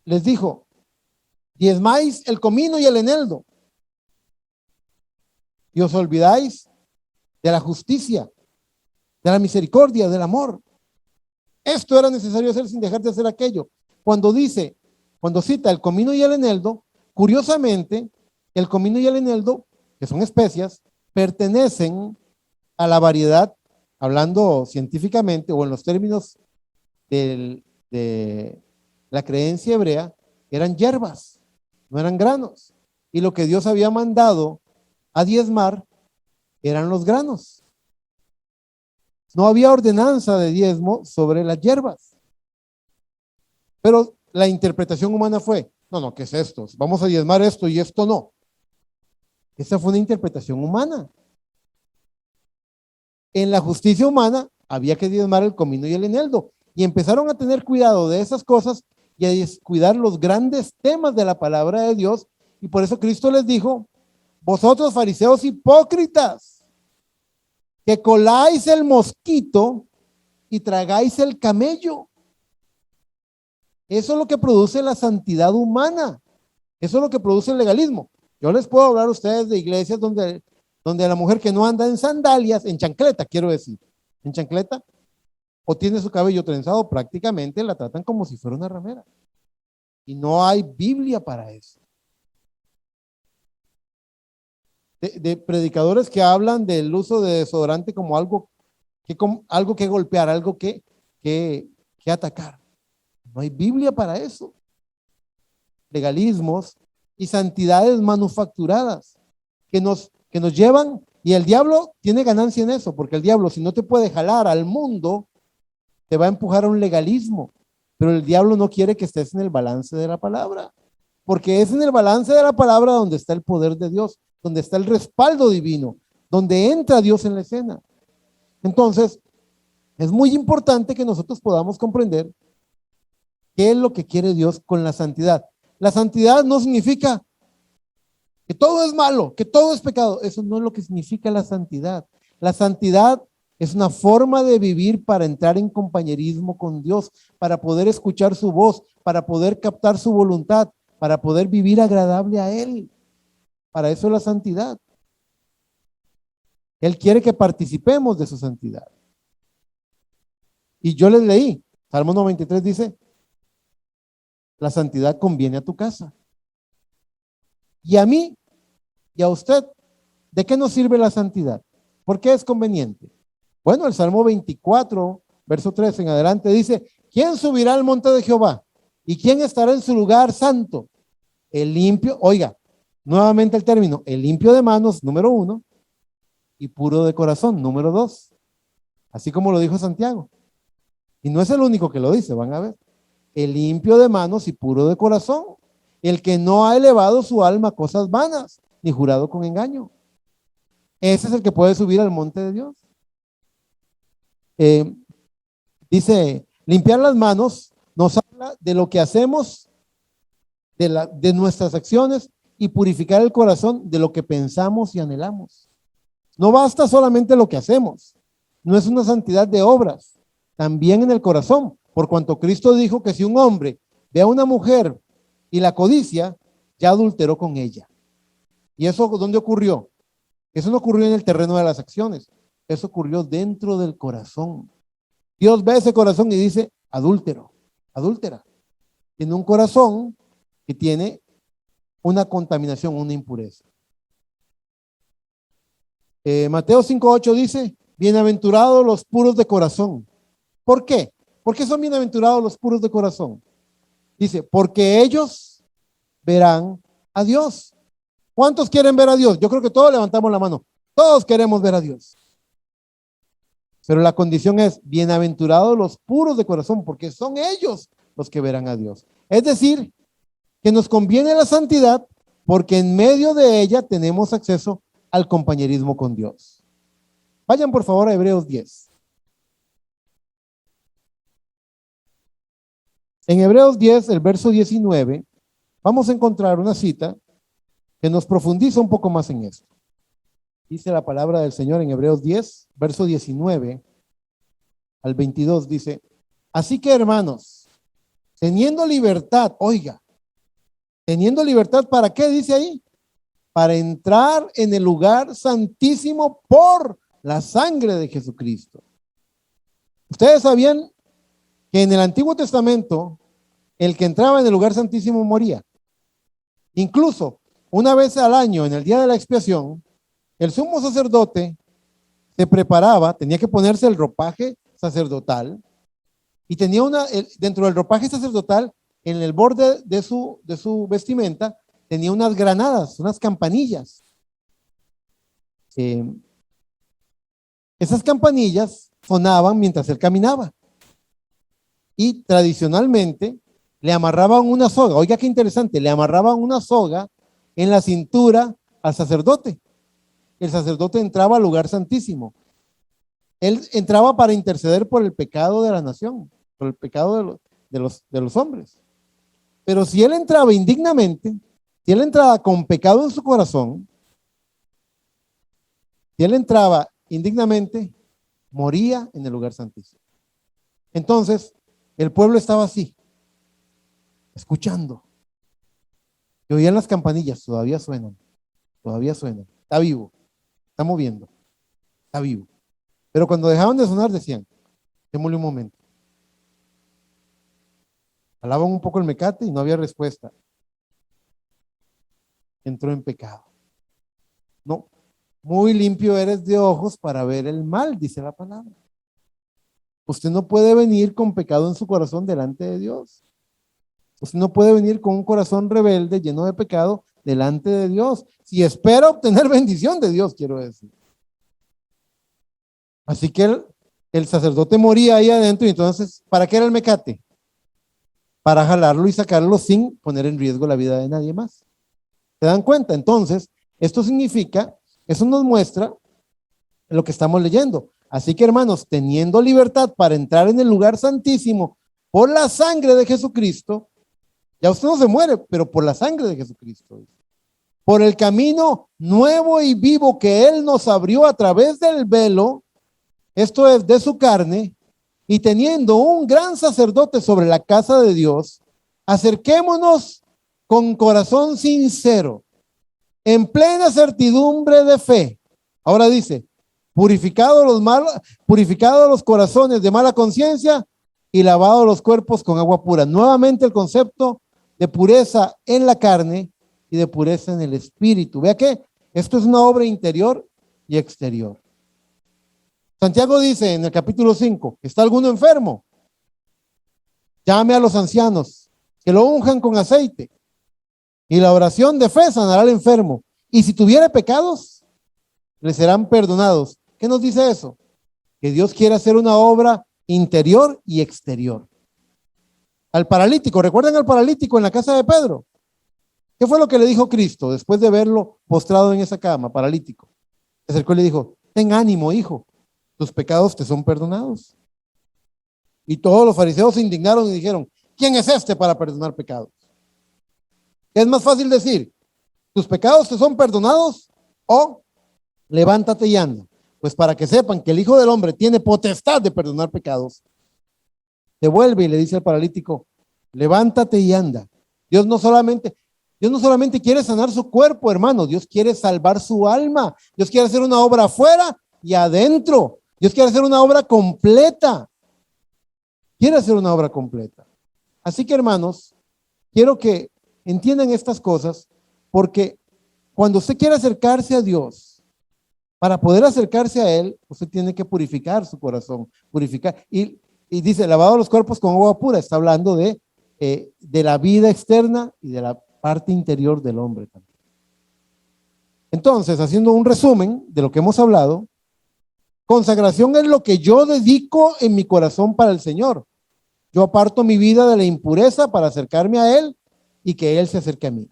Les dijo, diezmáis el comino y el eneldo, y os olvidáis de la justicia, de la misericordia, del amor. Esto era necesario hacer sin dejar de hacer aquello. Cuando cita el comino y el eneldo, curiosamente, el comino y el eneldo, que son especias, pertenecen a la variedad, hablando científicamente o en los términos de la creencia hebrea, eran hierbas, no eran granos. Y lo que Dios había mandado a diezmar eran los granos. No había ordenanza de diezmo sobre las hierbas. Pero la interpretación humana fue, no, ¿qué es esto? Vamos a diezmar esto y esto no. Esa fue una interpretación humana. En la justicia humana había que diezmar el comino y el eneldo. Y empezaron a tener cuidado de esas cosas y a descuidar los grandes temas de la palabra de Dios. Y por eso Cristo les dijo, vosotros fariseos hipócritas, que coláis el mosquito y tragáis el camello. Eso es lo que produce la santidad humana. Eso es lo que produce el legalismo. Yo les puedo hablar a ustedes de iglesias donde la mujer que no anda en sandalias, en chancleta, quiero decir, en chancleta, o tiene su cabello trenzado, prácticamente la tratan como si fuera una ramera. Y no hay Biblia para eso. De predicadores que hablan del uso de desodorante como algo que golpear, algo que atacar. No hay Biblia para eso. Legalismos y santidades manufacturadas que nos llevan, y el diablo tiene ganancia en eso, porque el diablo, si no te puede jalar al mundo, te va a empujar a un legalismo, pero el diablo no quiere que estés en el balance de la palabra, porque es en el balance de la palabra donde está el poder de Dios, donde está el respaldo divino, donde entra Dios en la escena. Entonces, es muy importante que nosotros podamos comprender qué es lo que quiere Dios con la santidad. La santidad no significa que todo es malo, que todo es pecado. Eso no es lo que significa la santidad. La santidad es una forma de vivir para entrar en compañerismo con Dios, para poder escuchar su voz, para poder captar su voluntad, para poder vivir agradable a Él. Para eso es la santidad. Él quiere que participemos de su santidad. Y yo les leí, Salmo 93 dice, la santidad conviene a tu casa. Y a mí y a usted, ¿de qué nos sirve la santidad? ¿Por qué es conveniente? Bueno, el Salmo 24, verso 3 en adelante dice, ¿quién subirá al monte de Jehová? ¿Y quién estará en su lugar santo? El limpio, oiga, nuevamente el término, el limpio de manos, número 1, y puro de corazón, número 2. Así como lo dijo Santiago. Y no es el único que lo dice, van a ver. El limpio de manos y puro de corazón, el que no ha elevado su alma a cosas vanas, ni jurado con engaño. Ese es el que puede subir al monte de Dios. Dice, limpiar las manos nos habla de lo que hacemos, de nuestras acciones, y purificar el corazón de lo que pensamos y anhelamos. No basta solamente lo que hacemos, no es una santidad de obras, también en el corazón, por cuanto Cristo dijo que si un hombre ve a una mujer y la codicia, ya adulteró con ella. ¿Y eso dónde ocurrió? Eso no ocurrió en el terreno de las acciones, eso ocurrió dentro del corazón. Dios ve ese corazón y dice, adúltero, adúltera. Tiene un corazón que tiene una contaminación, una impureza. Mateo 5:8 dice, bienaventurados los puros de corazón. ¿Por qué? ¿Por qué son bienaventurados los puros de corazón? Dice, porque ellos verán a Dios. ¿Cuántos quieren ver a Dios? Yo creo que todos levantamos la mano. Todos queremos ver a Dios. Pero la condición es, bienaventurados los puros de corazón, porque son ellos los que verán a Dios. Es decir, que nos conviene la santidad, porque en medio de ella tenemos acceso al compañerismo con Dios. Vayan por favor a Hebreos 10. En Hebreos 10, el verso 19, vamos a encontrar una cita que nos profundiza un poco más en esto. Dice la palabra del Señor en Hebreos 10, verso 19. al 22 dice, así que hermanos, teniendo libertad, oiga, teniendo libertad, ¿para qué dice ahí? Para entrar en el lugar santísimo por la sangre de Jesucristo. Ustedes sabían que en el Antiguo Testamento, el que entraba en el lugar santísimo moría. Incluso una vez al año, en el día de la expiación, el sumo sacerdote se preparaba, tenía que ponerse el ropaje sacerdotal y tenía dentro del ropaje sacerdotal, en el borde de su vestimenta, tenía unas granadas, unas campanillas. Esas campanillas sonaban mientras él caminaba. Y tradicionalmente le amarraban una soga. Oiga qué interesante, le amarraban una soga en la cintura al sacerdote. El sacerdote entraba al lugar santísimo. Él entraba para interceder por el pecado de la nación, por el pecado de los hombres. Pero si él entraba indignamente, si él entraba con pecado en su corazón, si él entraba indignamente, moría en el lugar santísimo. Entonces, el pueblo estaba así, escuchando. Y oían las campanillas, todavía suenan, está vivo, está moviendo, está vivo. Pero cuando dejaban de sonar decían, démosle un momento. Jalaban un poco el mecate y no había respuesta. Entró en pecado. No, muy limpio eres de ojos para ver el mal, dice la palabra. Usted no puede venir con pecado en su corazón delante de Dios. Usted no puede venir con un corazón rebelde, lleno de pecado, delante de Dios. Si espera obtener bendición de Dios, quiero decir. Así que el sacerdote moría ahí adentro y entonces, ¿para qué era el mecate? Para jalarlo y sacarlo sin poner en riesgo la vida de nadie más. ¿Se dan cuenta? Entonces, esto significa, eso nos muestra lo que estamos leyendo. Así que, hermanos, teniendo libertad para entrar en el lugar santísimo por la sangre de Jesucristo, ya usted no se muere, pero por la sangre de Jesucristo, por el camino nuevo y vivo que Él nos abrió a través del velo, esto es de su carne, y teniendo un gran sacerdote sobre la casa de Dios, acerquémonos con corazón sincero, en plena certidumbre de fe. Ahora dice, purificados los corazones de mala conciencia y lavados los cuerpos con agua pura. Nuevamente el concepto de pureza en la carne y de pureza en el espíritu. Vea que esto es una obra interior y exterior. Santiago dice en el capítulo 5, ¿está alguno enfermo? Llame a los ancianos, que lo unjan con aceite, y la oración de fe sanará al enfermo. Y si tuviere pecados, le serán perdonados. ¿Qué nos dice eso? Que Dios quiere hacer una obra interior y exterior. Al paralítico, ¿recuerdan al paralítico en la casa de Pedro? ¿Qué fue lo que le dijo Cristo después de verlo postrado en esa cama, paralítico? Se acercó y le dijo, ten ánimo, hijo, tus pecados te son perdonados. Y todos los fariseos se indignaron y dijeron, ¿quién es este para perdonar pecados? Es más fácil decir, tus pecados te son perdonados o levántate y anda. Pues para que sepan que el Hijo del Hombre tiene potestad de perdonar pecados, devuelve y le dice al paralítico, levántate y anda. Dios no solamente quiere sanar su cuerpo, hermano, Dios quiere salvar su alma. Dios quiere hacer una obra afuera y adentro. Dios quiere hacer una obra completa. Quiere hacer una obra completa. Así que, hermanos, quiero que entiendan estas cosas, porque cuando usted quiere acercarse a Dios, para poder acercarse a Él, usted tiene que purificar su corazón, purificar. Y dice, lavado los cuerpos con agua pura, está hablando de la vida externa y de la parte interior del hombre también. Entonces, haciendo un resumen de lo que hemos hablado, consagración es lo que yo dedico en mi corazón para el Señor. Yo aparto mi vida de la impureza para acercarme a Él y que Él se acerque a mí.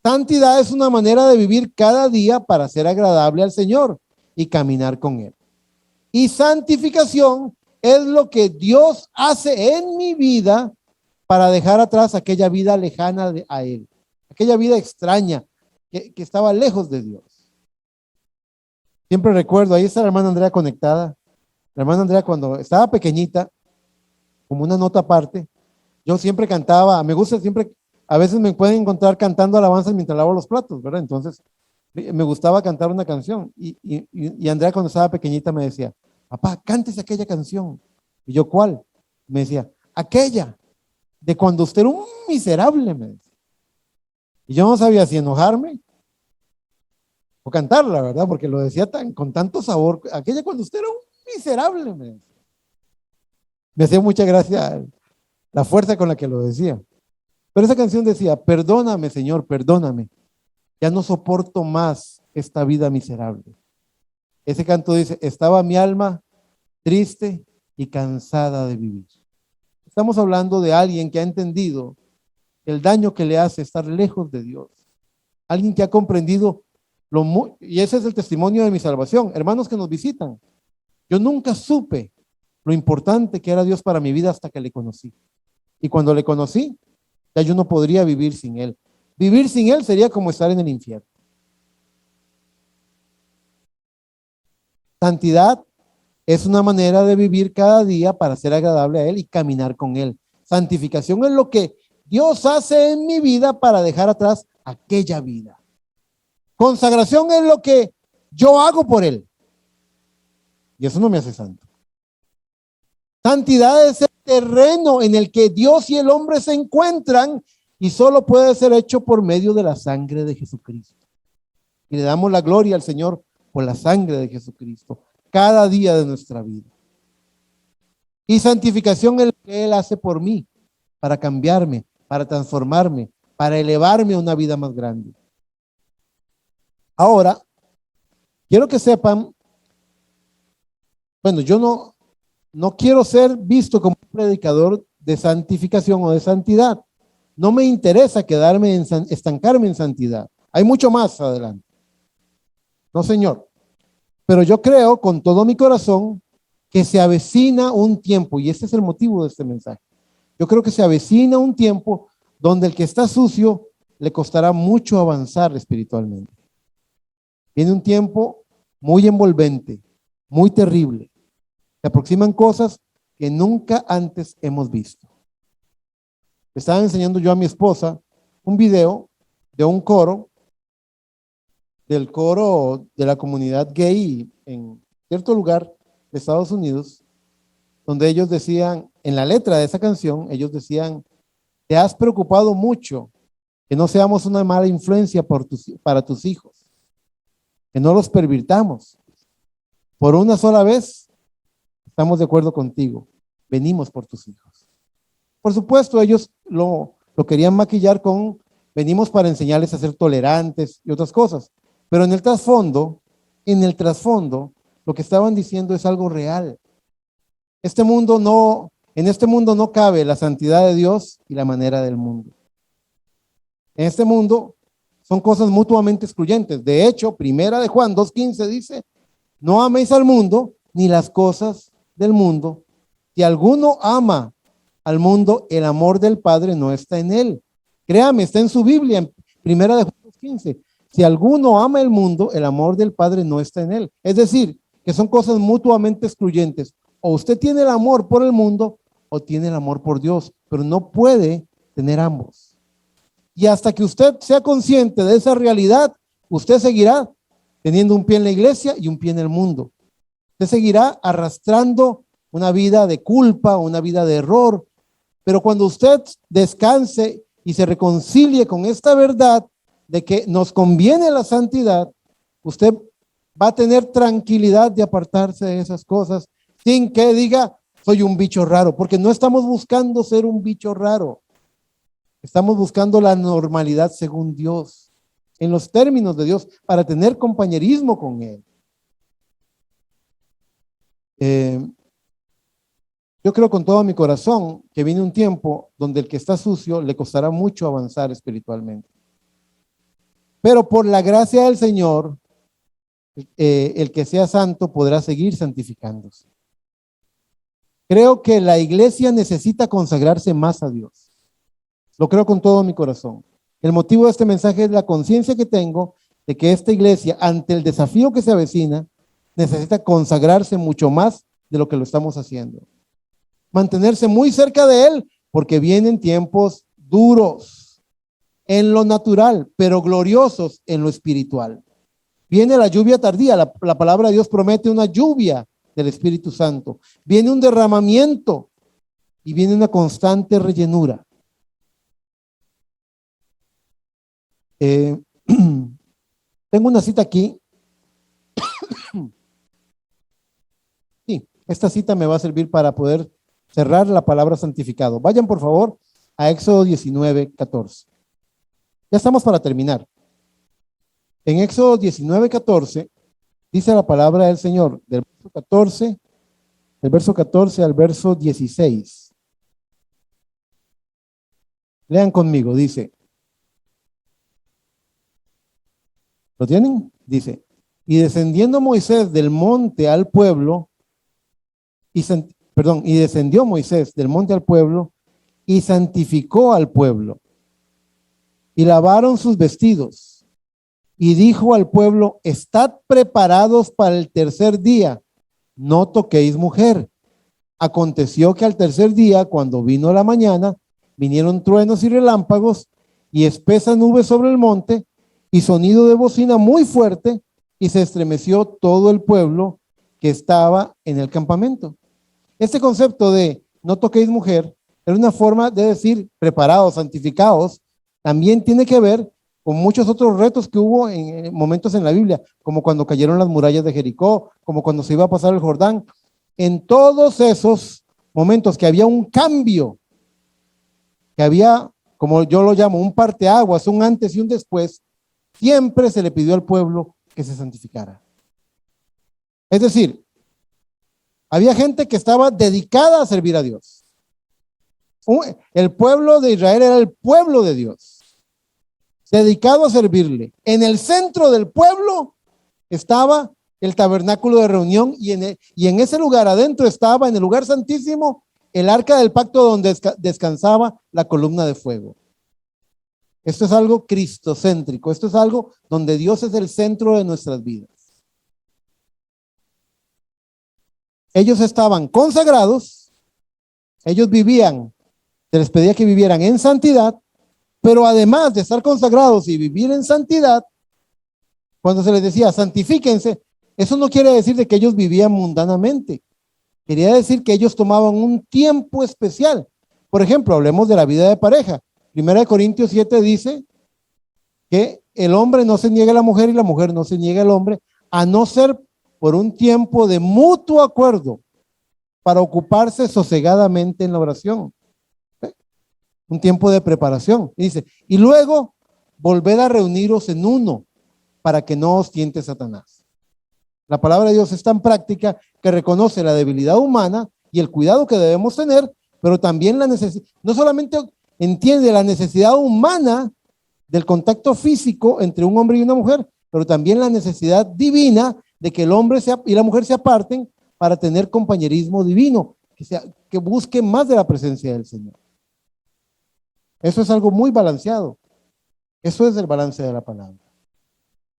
Santidad es una manera de vivir cada día para ser agradable al Señor y caminar con Él. Y santificación es lo que Dios hace en mi vida para dejar atrás aquella vida lejana a Él, aquella vida extraña que estaba lejos de Dios. Siempre recuerdo, ahí está la hermana Andrea conectada, La hermana Andrea, cuando estaba pequeñita, como una nota aparte, yo siempre cantaba, me gusta siempre, a veces me pueden encontrar cantando alabanzas mientras lavo los platos, ¿verdad? Entonces, me gustaba cantar una canción y Andrea cuando estaba pequeñita me decía, papá, cántese aquella canción. Y yo, ¿cuál? Me decía, aquella de cuando usted era un miserable, me decía. Y yo no sabía si enojarme o cantarla, ¿verdad? Porque lo decía con tanto sabor, aquella cuando usted era un miserable, me decía. Me hacía mucha gracia la fuerza con la que lo decía. Pero esa canción decía, perdóname, Señor, perdóname. Ya no soporto más esta vida miserable. Ese canto dice, estaba mi alma triste y cansada de vivir. Estamos hablando de alguien que ha entendido el daño que le hace estar lejos de Dios. Alguien que ha comprendido y ese es el testimonio de mi salvación. Hermanos que nos visitan, yo nunca supe lo importante que era Dios para mi vida hasta que le conocí. Y cuando le conocí, ya yo no podría vivir sin Él. Vivir sin Él sería como estar en el infierno. Santidad es una manera de vivir cada día para ser agradable a Él y caminar con Él. Santificación es lo que Dios hace en mi vida para dejar atrás aquella vida. Consagración es lo que yo hago por Él. Y eso no me hace santo. Santidad es el terreno en el que Dios y el hombre se encuentran y solo puede ser hecho por medio de la sangre de Jesucristo. Y le damos la gloria al Señor por la sangre de Jesucristo cada día de nuestra vida. Y santificación es lo que Él hace por mí, para cambiarme, para transformarme, para elevarme a una vida más grande. Ahora, quiero que sepan, bueno, yo no quiero ser visto como un predicador de santificación o de santidad. No me interesa estancarme en santidad. Hay mucho más adelante. No, Señor. Pero yo creo con todo mi corazón que se avecina un tiempo, y este es el motivo de este mensaje. Yo creo que se avecina un tiempo donde el que está sucio le costará mucho avanzar espiritualmente. Viene un tiempo muy envolvente, muy terrible. Se aproximan cosas que nunca antes hemos visto. Estaba enseñando yo a mi esposa un video de un coro, del coro de la comunidad gay en cierto lugar de Estados Unidos, donde ellos decían, en la letra de esa canción, ellos decían, te has preocupado mucho que no seamos una mala influencia para tus hijos, que no los pervirtamos. Por una sola vez, estamos de acuerdo contigo, venimos por tus hijos. Por supuesto, ellos lo querían maquillar con, venimos para enseñarles a ser tolerantes y otras cosas. Pero en el trasfondo, lo que estaban diciendo es algo real. En este mundo no cabe la santidad de Dios y la manera del mundo. En este mundo son cosas mutuamente excluyentes. De hecho, primera de Juan 2:15 dice, no améis al mundo ni las cosas del mundo. Si alguno ama al mundo, el amor del Padre no está en él. Créame, está en su Biblia, en primera de Juan 2:15. Si alguno ama el mundo, el amor del Padre no está en él. Es decir, que son cosas mutuamente excluyentes. O usted tiene el amor por el mundo o tiene el amor por Dios, pero no puede tener ambos. Y hasta que usted sea consciente de esa realidad, usted seguirá teniendo un pie en la iglesia y un pie en el mundo. Usted seguirá arrastrando una vida de culpa, una vida de error. Pero cuando usted descanse y se reconcilie con esta verdad de que nos conviene la santidad, usted va a tener tranquilidad de apartarse de esas cosas sin que diga, soy un bicho raro, porque no estamos buscando ser un bicho raro. Estamos buscando la normalidad según Dios, en los términos de Dios, para tener compañerismo con Él. Yo creo con todo mi corazón que viene un tiempo donde el que está sucio le costará mucho avanzar espiritualmente. Pero por la gracia del Señor, el que sea santo podrá seguir santificándose. Creo que la iglesia necesita consagrarse más a Dios. Lo creo con todo mi corazón. El motivo de este mensaje es la conciencia que tengo de que esta iglesia, ante el desafío que se avecina, necesita consagrarse mucho más de lo que lo estamos haciendo. Mantenerse muy cerca de Él, porque vienen tiempos duros en lo natural, pero gloriosos en lo espiritual. Viene la lluvia tardía, la palabra de Dios promete una lluvia del Espíritu Santo. Viene un derramamiento y viene una constante rellenura. Tengo una cita aquí. Sí, esta cita me va a servir para poder cerrar la palabra santificado. Vayan por favor a Éxodo 19:14. Ya estamos para terminar. En Éxodo 19:14 dice la palabra del Señor, del verso 14 al verso 16. Lean conmigo, dice. ¿Lo tienen? Dice, y descendiendo Moisés del monte al pueblo, y descendió Moisés del monte al pueblo, y santificó al pueblo, y lavaron sus vestidos, y dijo al pueblo, estad preparados para el tercer día, no toquéis mujer. Aconteció que al tercer día, cuando vino la mañana, vinieron truenos y relámpagos, y espesa nube sobre el monte, y sonido de bocina muy fuerte, y se estremeció todo el pueblo que estaba en el campamento. Este concepto de no toquéis mujer era una forma de decir preparados, santificados. También tiene que ver con muchos otros retos que hubo en momentos en la Biblia, como cuando cayeron las murallas de Jericó, como cuando se iba a pasar el Jordán. En todos esos momentos que había un cambio, que había, como yo lo llamo, un parteaguas, un antes y un después, siempre se le pidió al pueblo que se santificara. Es decir, había gente que estaba dedicada a servir a Dios. El pueblo de Israel era el pueblo de Dios, dedicado a servirle. En el centro del pueblo estaba el tabernáculo de reunión y en ese lugar adentro estaba, en el lugar santísimo, el arca del pacto donde descansaba la columna de fuego. Esto es algo cristocéntrico, esto es algo donde Dios es el centro de nuestras vidas. Ellos estaban consagrados, ellos vivían, se les pedía que vivieran en santidad, pero además de estar consagrados y vivir en santidad, cuando se les decía santifíquense, eso no quiere decir de que ellos vivían mundanamente, quería decir que ellos tomaban un tiempo especial. Por ejemplo, hablemos de la vida de pareja. 1 Corintios 7 dice que el hombre no se niega a la mujer y la mujer no se niega al hombre, a no ser por un tiempo de mutuo acuerdo para ocuparse sosegadamente en la oración. Un tiempo de preparación. Y dice, y luego volver a reuniros en uno para que no os tiente Satanás. La palabra de Dios es tan práctica que reconoce la debilidad humana y el cuidado que debemos tener, pero también la necesidad, no solamente entiende la necesidad humana del contacto físico entre un hombre y una mujer, pero también la necesidad divina de que el hombre y la mujer se aparten para tener compañerismo divino, que busque más de la presencia del Señor. Eso es algo muy balanceado. Eso es el balance de la palabra.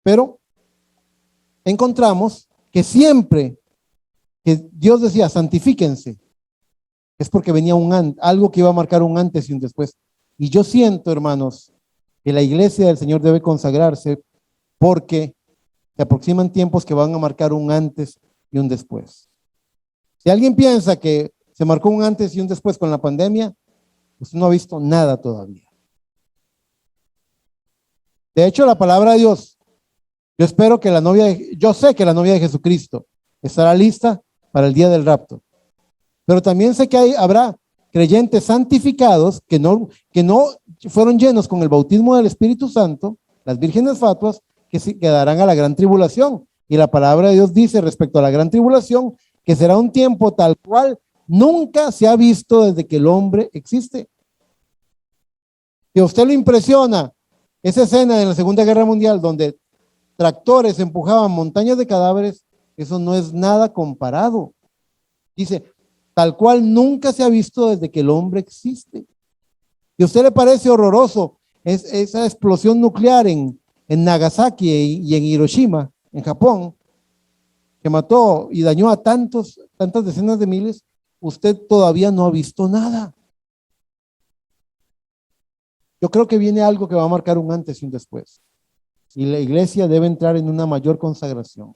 Pero encontramos que siempre que Dios decía santifíquense, es porque venía algo que iba a marcar un antes y un después. Y yo siento, hermanos, que la iglesia del Señor debe consagrarse porque se aproximan tiempos que van a marcar un antes y un después. Si alguien piensa que se marcó un antes y un después con la pandemia, usted no ha visto nada todavía. De hecho, la palabra de Dios, yo sé que la novia de Jesucristo estará lista para el día del rapto. Pero también sé que habrá creyentes santificados que no fueron llenos con el bautismo del Espíritu Santo, las vírgenes fatuas, que se quedarán a la gran tribulación. Y la palabra de Dios dice respecto a la gran tribulación que será un tiempo tal cual nunca se ha visto desde que el hombre existe. Si a usted lo impresiona esa escena de la Segunda Guerra Mundial donde tractores empujaban montañas de cadáveres, eso no es nada comparado. Dice, tal cual nunca se ha visto desde que el hombre existe. Y a usted le parece horroroso esa explosión nuclear en Nagasaki y en Hiroshima, en Japón. que mató y dañó a tantas decenas de miles, usted todavía no ha visto nada. Yo creo que viene algo que va a marcar un antes y un después. Y la iglesia debe entrar en una mayor consagración.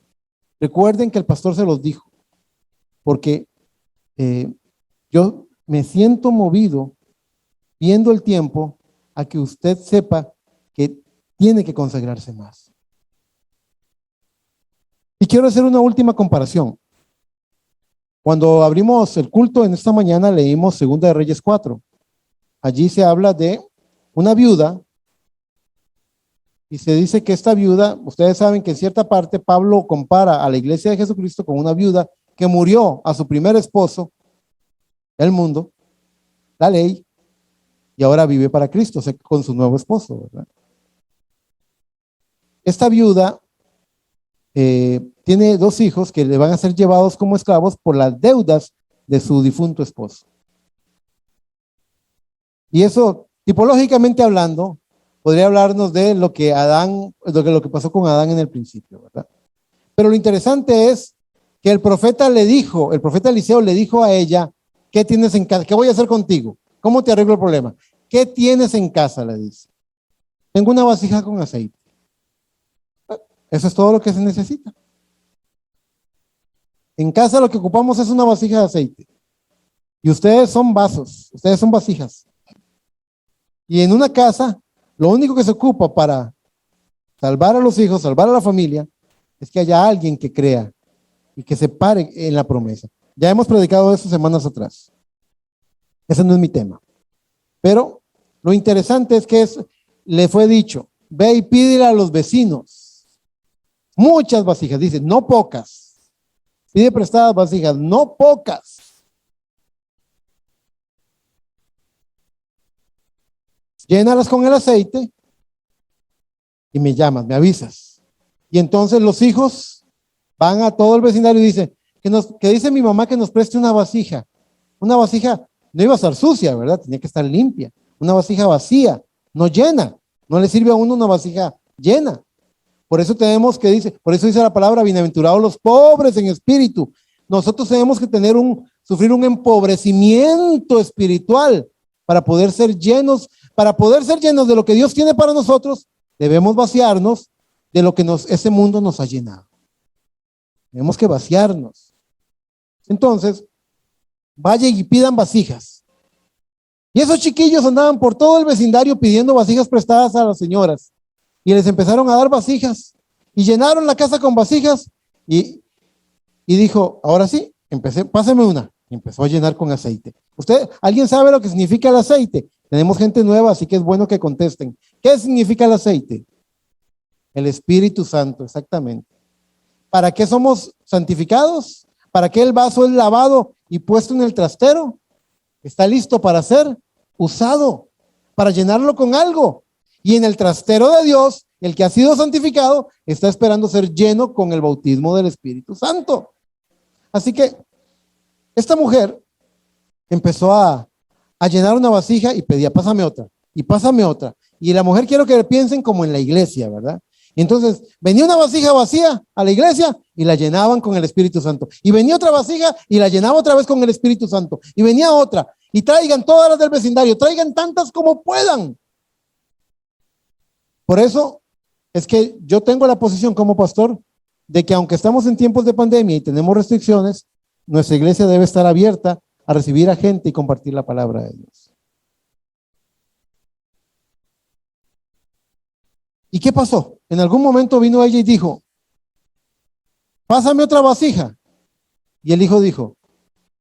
Recuerden que el pastor se los dijo, porque yo me siento movido viendo el tiempo a que usted sepa que tiene que consagrarse más. Y quiero hacer una última comparación. Cuando abrimos el culto en esta mañana leímos 2 de Reyes 4. Allí se habla de una viuda y se dice que esta viuda, ustedes saben que en cierta parte Pablo compara a la iglesia de Jesucristo con una viuda que murió a su primer esposo, el mundo, la ley, y ahora vive para Cristo, o sea, con su nuevo esposo, ¿verdad? Esta viuda tiene 2 hijos que le van a ser llevados como esclavos por las deudas de su difunto esposo. Y eso, tipológicamente hablando, podría hablarnos de lo que pasó con Adán en el principio, ¿verdad? Pero lo interesante es que el profeta Eliseo le dijo a ella, ¿qué tienes en casa? ¿Qué voy a hacer contigo? ¿Cómo te arreglo el problema? ¿Qué tienes en casa? Le dice. Tengo una vasija con aceite. Eso es todo lo que se necesita. En casa lo que ocupamos es una vasija de aceite. Y ustedes son vasos, ustedes son vasijas. Y en una casa, lo único que se ocupa para salvar a los hijos, salvar a la familia, es que haya alguien que crea y que se pare en la promesa. Ya hemos predicado eso semanas atrás. Ese no es mi tema. Pero lo interesante es que le fue dicho, ve y pídele a los vecinos. Muchas vasijas, dice, no pocas. Pide prestadas vasijas, no pocas. Llénalas con el aceite y me llamas, me avisas. Y entonces los hijos van a todo el vecindario y dicen, que dice mi mamá que nos preste una vasija. Una vasija no iba a estar sucia, ¿verdad? Tenía que estar limpia. Una vasija vacía, no llena. No le sirve a uno una vasija llena. Por eso por eso dice la palabra, bienaventurados los pobres en espíritu. Nosotros tenemos que sufrir un empobrecimiento espiritual para poder ser llenos de lo que Dios tiene para nosotros. Debemos vaciarnos de lo que ese mundo nos ha llenado. Tenemos que vaciarnos. Entonces, vayan y pidan vasijas. Y esos chiquillos andaban por todo el vecindario pidiendo vasijas prestadas a las señoras. Y les empezaron a dar vasijas. Y llenaron la casa con vasijas. Y dijo, ahora sí, pásame una. Y empezó a llenar con aceite. ¿Alguien sabe lo que significa el aceite? Tenemos gente nueva, así que es bueno que contesten. ¿Qué significa el aceite? El Espíritu Santo, exactamente. ¿Para qué somos santificados? ¿Para qué el vaso es lavado y puesto en el trastero? Está listo para ser usado, para llenarlo con algo. Y en el trastero de Dios, el que ha sido santificado, está esperando ser lleno con el bautismo del Espíritu Santo. Así que esta mujer empezó a llenar una vasija y pedía, pásame otra, y pásame otra. Y la mujer, quiero que piensen como en la iglesia, ¿verdad? Y entonces venía una vasija vacía a la iglesia y la llenaban con el Espíritu Santo. Y venía otra vasija y la llenaba otra vez con el Espíritu Santo. Y venía otra. Y traigan todas las del vecindario, traigan tantas como puedan. Por eso es que yo tengo la posición como pastor de que aunque estamos en tiempos de pandemia y tenemos restricciones, nuestra iglesia debe estar abierta a recibir a gente y compartir la palabra de Dios. ¿Y qué pasó? En algún momento vino ella y dijo, pásame otra vasija. Y el hijo dijo,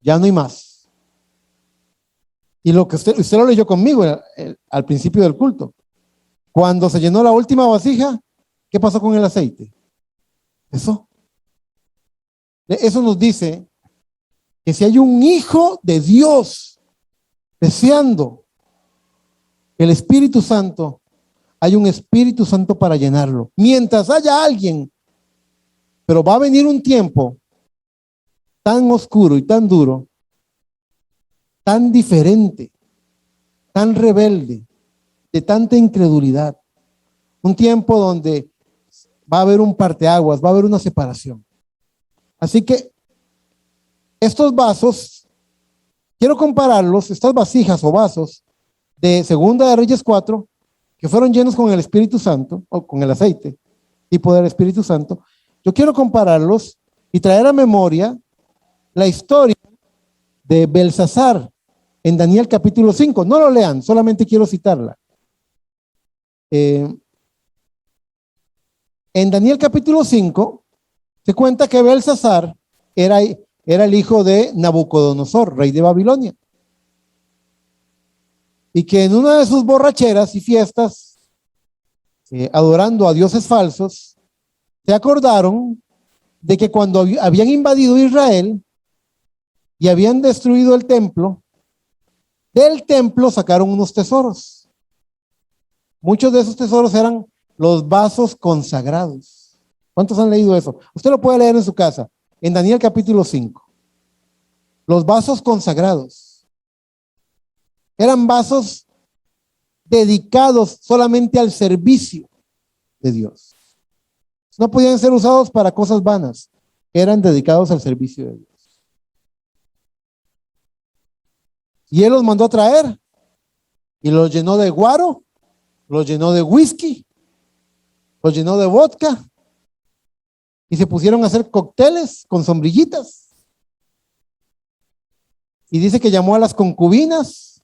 ya no hay más. Y lo que usted lo leyó conmigo al principio del culto. Cuando se llenó la última vasija, ¿qué pasó con el aceite? Eso nos dice que si hay un hijo de Dios deseando el Espíritu Santo, hay un Espíritu Santo para llenarlo. Mientras haya alguien, pero va a venir un tiempo tan oscuro y tan duro, tan diferente, tan rebelde, de tanta incredulidad. Un tiempo donde va a haber un parteaguas, va a haber una separación. Así que estos vasos, quiero compararlos, estas vasijas o vasos de Segunda de Reyes 4, que fueron llenos con el Espíritu Santo, o con el aceite, tipo del Espíritu Santo. Yo quiero compararlos y traer a memoria la historia de Belsasar en Daniel capítulo 5. No lo lean, solamente quiero citarla. En Daniel capítulo 5 se cuenta que Belsasar era el hijo de Nabucodonosor, rey de Babilonia. Y que en una de sus borracheras y fiestas, adorando a dioses falsos, se acordaron de que cuando habían invadido Israel y habían destruido el templo, del templo sacaron unos tesoros. Muchos de esos tesoros eran los vasos consagrados. ¿Cuántos han leído eso? Usted lo puede leer en su casa, en Daniel capítulo 5. Los vasos consagrados eran vasos dedicados solamente al servicio de Dios. No podían ser usados para cosas vanas, eran dedicados al servicio de Dios. Y él los mandó a traer y los llenó de guaro, los llenó de whisky, los llenó de vodka y se pusieron a hacer cócteles con sombrillitas. Y dice que llamó a las concubinas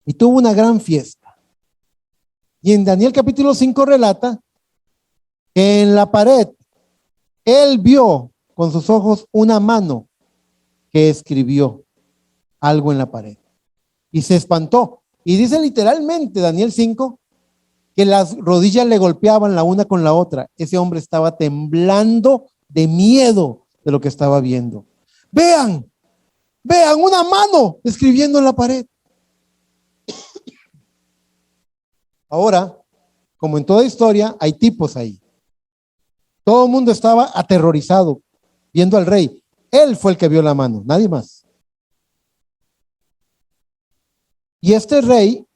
y tuvo una gran fiesta. Y en Daniel capítulo 5 relata que en la pared él vio con sus ojos una mano que escribió algo en la pared y se espantó. Y dice literalmente Daniel 5 que las rodillas le golpeaban la una con la otra. Ese hombre estaba temblando de miedo de lo que estaba viendo. Vean una mano escribiendo en la pared. Ahora, como en toda historia, hay tipos ahí. Todo el mundo estaba aterrorizado viendo al rey. Él fue el que vio la mano, nadie más. Y este rey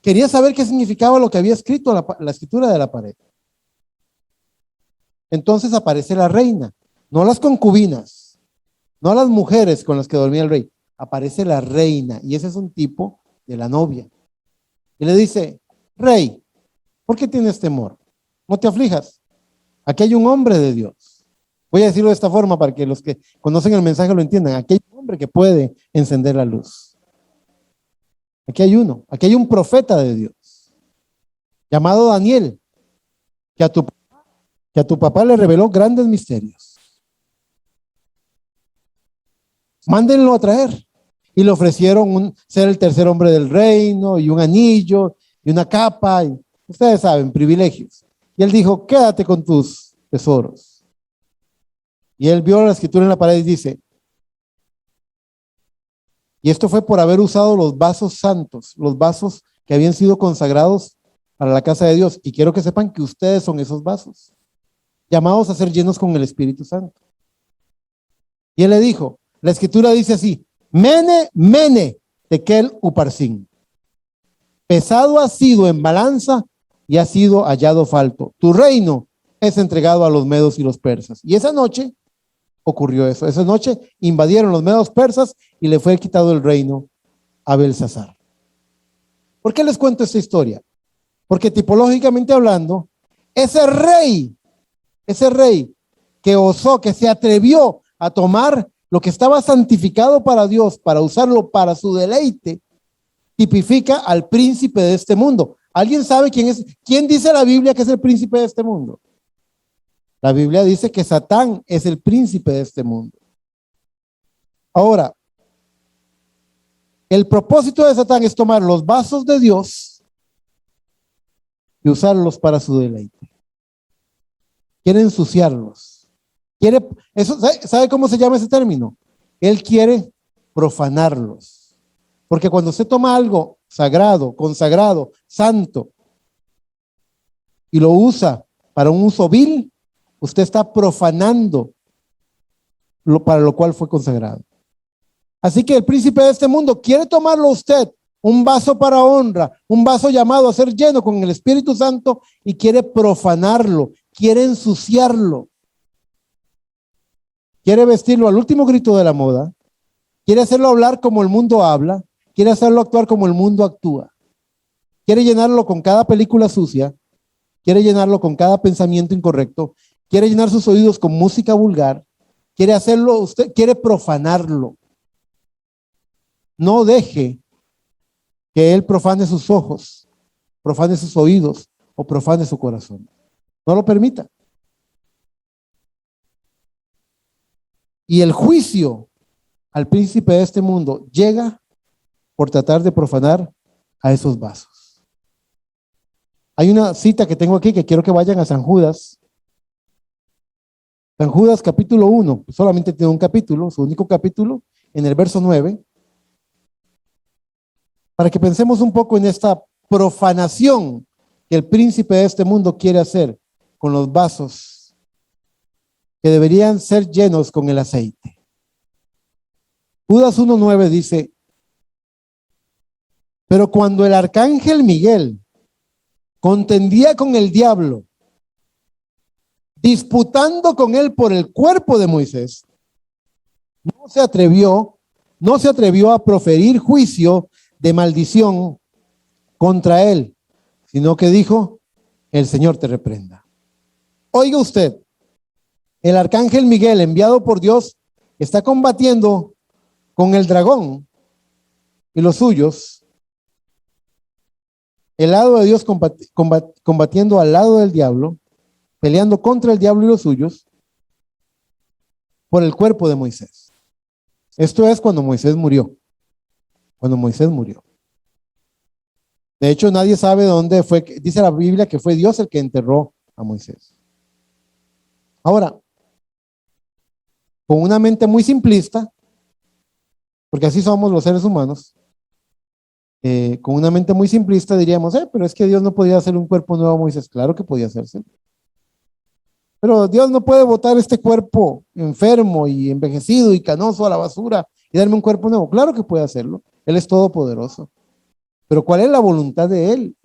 quería saber qué significaba lo que había escrito la escritura de la pared. Entonces aparece la reina, no las concubinas, no las mujeres con las que dormía el rey. Aparece la reina y ese es un tipo de la novia. Y le dice, rey, ¿por qué tienes temor? No te aflijas. Aquí hay un hombre de Dios. Voy a decirlo de esta forma para que los que conocen el mensaje lo entiendan. Aquí hay un hombre que puede encender la luz. Aquí hay uno. Aquí hay un profeta de Dios llamado Daniel, que a tu papá le reveló grandes misterios. Mándenlo a traer. Y le ofrecieron ser el tercer hombre del reino y un anillo y una capa. Y ustedes saben, privilegios. Y él dijo, quédate con tus tesoros. Y él vio la escritura en la pared y dice, y esto fue por haber usado los vasos santos, los vasos que habían sido consagrados para la casa de Dios. Y quiero que sepan que ustedes son esos vasos, llamados a ser llenos con el Espíritu Santo. Y él le dijo, la escritura dice así, Mene, mene, tekel uparsin. Pesado ha sido en balanza y ha sido hallado falto. Tu reino es entregado a los medos y los persas. Y esa noche ocurrió eso. Esa noche invadieron los medos persas y le fue quitado el reino a Belsasar. ¿Por qué les cuento esta historia? Porque tipológicamente hablando, ese rey que osó, que se atrevió a tomar lo que estaba santificado para Dios, para usarlo para su deleite, tipifica al príncipe de este mundo. ¿Alguien sabe quién es? ¿Quién dice la Biblia que es el príncipe de este mundo? La Biblia dice que Satán es el príncipe de este mundo. Ahora, el propósito de Satán es tomar los vasos de Dios y usarlos para su deleite. Quiere ensuciarlos. ¿Sabe cómo se llama ese término? Él quiere profanarlos. Porque cuando usted toma algo sagrado, consagrado, santo, y lo usa para un uso vil, usted está profanando para lo cual fue consagrado. Así que el príncipe de este mundo quiere tomarlo usted, un vaso para honra, un vaso llamado a ser lleno con el Espíritu Santo, y quiere profanarlo, quiere ensuciarlo, quiere vestirlo al último grito de la moda, quiere hacerlo hablar como el mundo habla, quiere hacerlo actuar como el mundo actúa, quiere llenarlo con cada película sucia, quiere llenarlo con cada pensamiento incorrecto, quiere llenar sus oídos con música vulgar, quiere hacerlo, usted quiere profanarlo. No deje que él profane sus ojos, profane sus oídos o profane su corazón. No lo permita. Y el juicio al príncipe de este mundo llega por tratar de profanar a esos vasos. Hay una cita que tengo aquí que quiero que vayan a San Judas. San Judas capítulo 1, solamente tiene un capítulo, su único capítulo, en el verso 9, para que pensemos un poco en esta profanación que el príncipe de este mundo quiere hacer con los vasos que deberían ser llenos con el aceite. Judas 1:9 dice: pero cuando el arcángel Miguel contendía con el diablo, disputando con él por el cuerpo de Moisés, no se atrevió a proferir juicio de maldición contra él, sino que dijo: el Señor te reprenda. Oiga usted, el arcángel Miguel, enviado por Dios, está combatiendo con el dragón y los suyos, el lado de Dios combatiendo al lado del diablo, peleando contra el diablo y los suyos, por el cuerpo de Moisés. Esto es cuando Moisés murió. Cuando Moisés murió. De hecho, nadie sabe dónde fue. Dice la Biblia que fue Dios el que enterró a Moisés. Ahora, con una mente muy simplista, porque así somos los seres humanos, con una mente muy simplista diríamos: pero es que Dios no podía hacer un cuerpo nuevo a Moisés. Claro que podía hacerse. Pero Dios no puede botar este cuerpo enfermo y envejecido y canoso a la basura y darme un cuerpo nuevo. Claro que puede hacerlo. Él es todopoderoso. Pero ¿cuál es la voluntad de Él?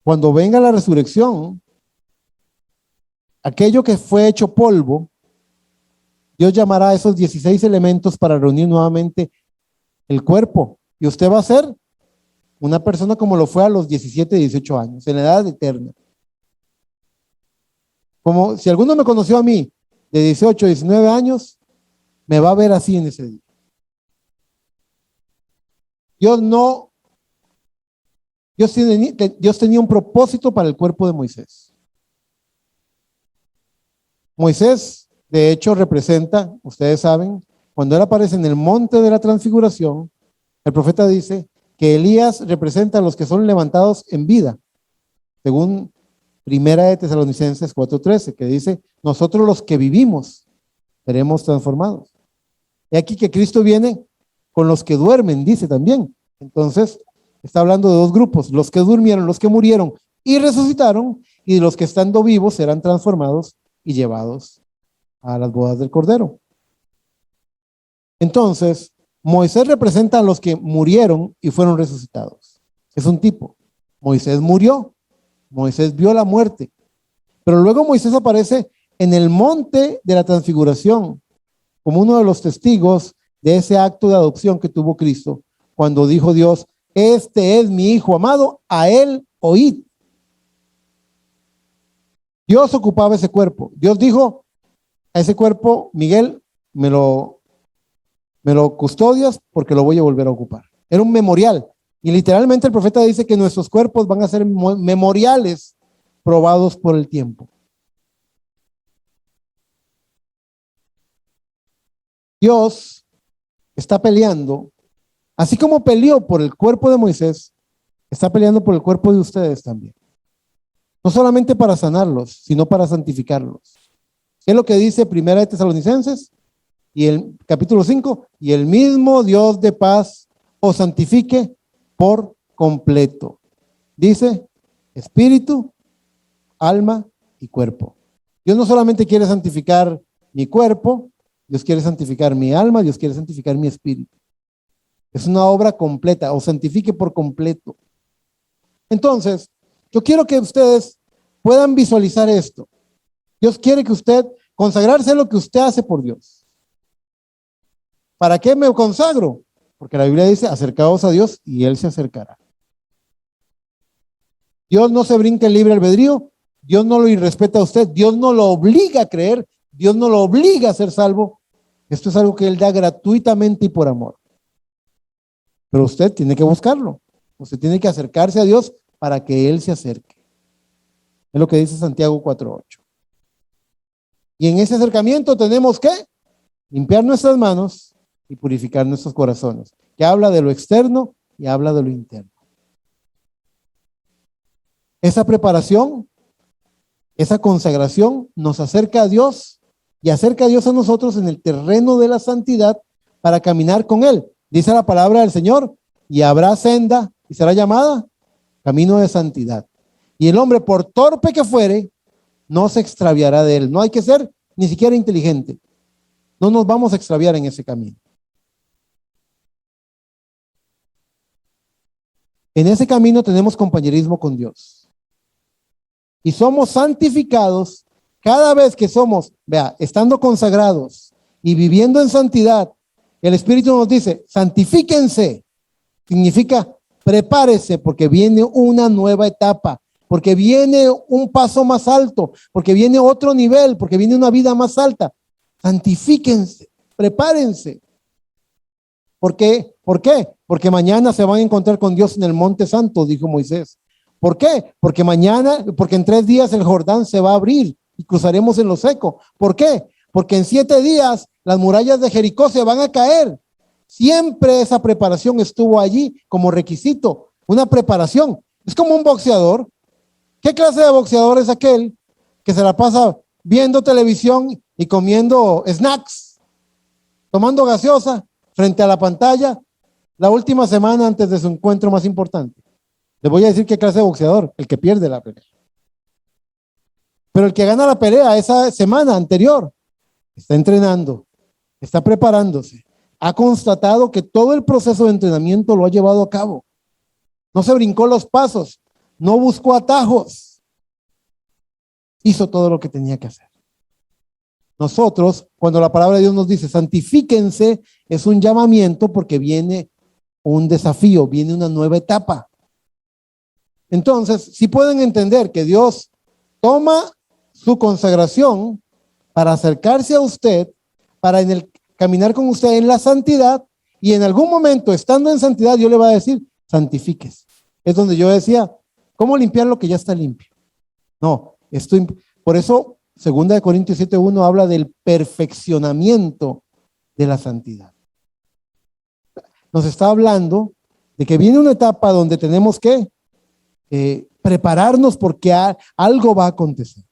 Cuando venga la resurrección, aquello que fue hecho polvo, Dios llamará a esos 16 elementos para reunir nuevamente el cuerpo. Y usted va a ser una persona como lo fue a los 17, 18 años, en la edad eterna. Como si alguno me conoció a mí de 18, 19 años, me va a ver así en ese día. Dios tenía un propósito para el cuerpo de Moisés. Moisés, de hecho, representa, ustedes saben, cuando él aparece en el monte de la transfiguración, el profeta dice que Elías representa a los que son levantados en vida, según Primera de Tesalonicenses 4:13, que dice: nosotros los que vivimos seremos transformados. Y aquí que Cristo viene con los que duermen, dice también. Entonces, está hablando de dos grupos: los que durmieron, los que murieron y resucitaron, y los que estando vivos serán transformados y llevados a las bodas del Cordero. Entonces, Moisés representa a los que murieron y fueron resucitados. Es un tipo. Moisés murió, Moisés vio la muerte, pero luego Moisés aparece en el monte de la transfiguración como uno de los testigos de ese acto de adopción que tuvo Cristo, cuando dijo Dios: este es mi hijo amado, a él oíd. Dios ocupaba ese cuerpo. Dios dijo a ese cuerpo: Miguel, me lo custodias porque lo voy a volver a ocupar. Era un memorial. Y literalmente el profeta dice que nuestros cuerpos van a ser memoriales probados por el tiempo. Dios está peleando, así como peleó por el cuerpo de Moisés, está peleando por el cuerpo de ustedes también. No solamente para sanarlos, sino para santificarlos. ¿Qué es lo que dice Primera de Tesalonicenses? Y el capítulo 5, y el mismo Dios de paz os santifique por completo. Dice: espíritu, alma y cuerpo. Dios no solamente quiere santificar mi cuerpo, Dios quiere santificar mi alma, Dios quiere santificar mi espíritu. Es una obra completa, os santifique por completo. Entonces, yo quiero que ustedes puedan visualizar esto. Dios quiere que usted consagrarse a lo que usted hace por Dios. ¿Para qué me consagro? Porque la Biblia dice, acercaos a Dios y Él se acercará. Dios no se brinca el libre albedrío, Dios no lo irrespeta a usted, Dios no lo obliga a creer, Dios no lo obliga a ser salvo. Esto es algo que Él da gratuitamente y por amor. Pero usted tiene que buscarlo. Usted tiene que acercarse a Dios para que Él se acerque. Es lo que dice Santiago 4:8. Y en ese acercamiento tenemos que limpiar nuestras manos y purificar nuestros corazones, que habla de lo externo y habla de lo interno. Esa preparación, esa consagración nos acerca a Dios y acerca a Dios a nosotros en el terreno de la santidad para caminar con Él. Dice la palabra del Señor, y habrá senda y será llamada camino de santidad. Y el hombre, por torpe que fuere, no se extraviará de él. No hay que ser ni siquiera inteligente. No nos vamos a extraviar en ese camino. En ese camino tenemos compañerismo con Dios. Y somos santificados cada vez que somos, vea, estando consagrados y viviendo en santidad. El Espíritu nos dice, santifíquense. Significa, prepárese porque viene una nueva etapa, porque viene un paso más alto, porque viene otro nivel, porque viene una vida más alta. Santifíquense, prepárense. ¿Por qué? ¿Por qué? Porque mañana se van a encontrar con Dios en el Monte Santo, dijo Moisés. ¿Por qué? Porque en 3 días el Jordán se va a abrir y cruzaremos en lo seco. ¿Por qué? Porque en 7 días las murallas de Jericó se van a caer. Siempre esa preparación estuvo allí como requisito, una preparación. Es como un boxeador. ¿Qué clase de boxeador es aquel que se la pasa viendo televisión y comiendo snacks, tomando gaseosa frente a la pantalla la última semana antes de su encuentro más importante? Les voy a decir qué clase de boxeador, el que pierde la pelea. Pero el que gana la pelea esa semana anterior está entrenando, está preparándose. Ha constatado que todo el proceso de entrenamiento lo ha llevado a cabo. No se brincó los pasos, no buscó atajos. Hizo todo lo que tenía que hacer. Nosotros, cuando la palabra de Dios nos dice santifíquense, es un llamamiento porque viene un desafío, viene una nueva etapa. Entonces, si pueden entender que Dios toma su consagración para acercarse a usted, para caminar con usted en la santidad, y en algún momento, estando en santidad, Dios le va a decir, santifíquese. Es donde yo decía, ¿cómo limpiar lo que ya está limpio? No, por eso, 2 Corintios 7:1 habla del perfeccionamiento de la santidad. Nos está hablando de que viene una etapa donde tenemos que prepararnos porque algo va a acontecer.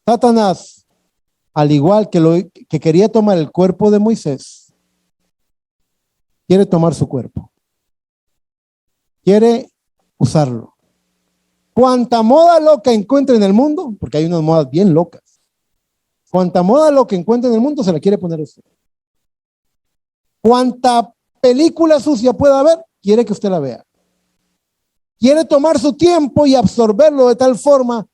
Satanás, al igual que quería tomar el cuerpo de Moisés, quiere tomar su cuerpo. Quiere usarlo. Cuanta moda loca encuentre en el mundo, porque hay unas modas bien locas, cuanta moda loca encuentre en el mundo se la quiere poner a usted. Cuanta película sucia pueda haber, quiere que usted la vea. Quiere tomar su tiempo y absorberlo de tal forma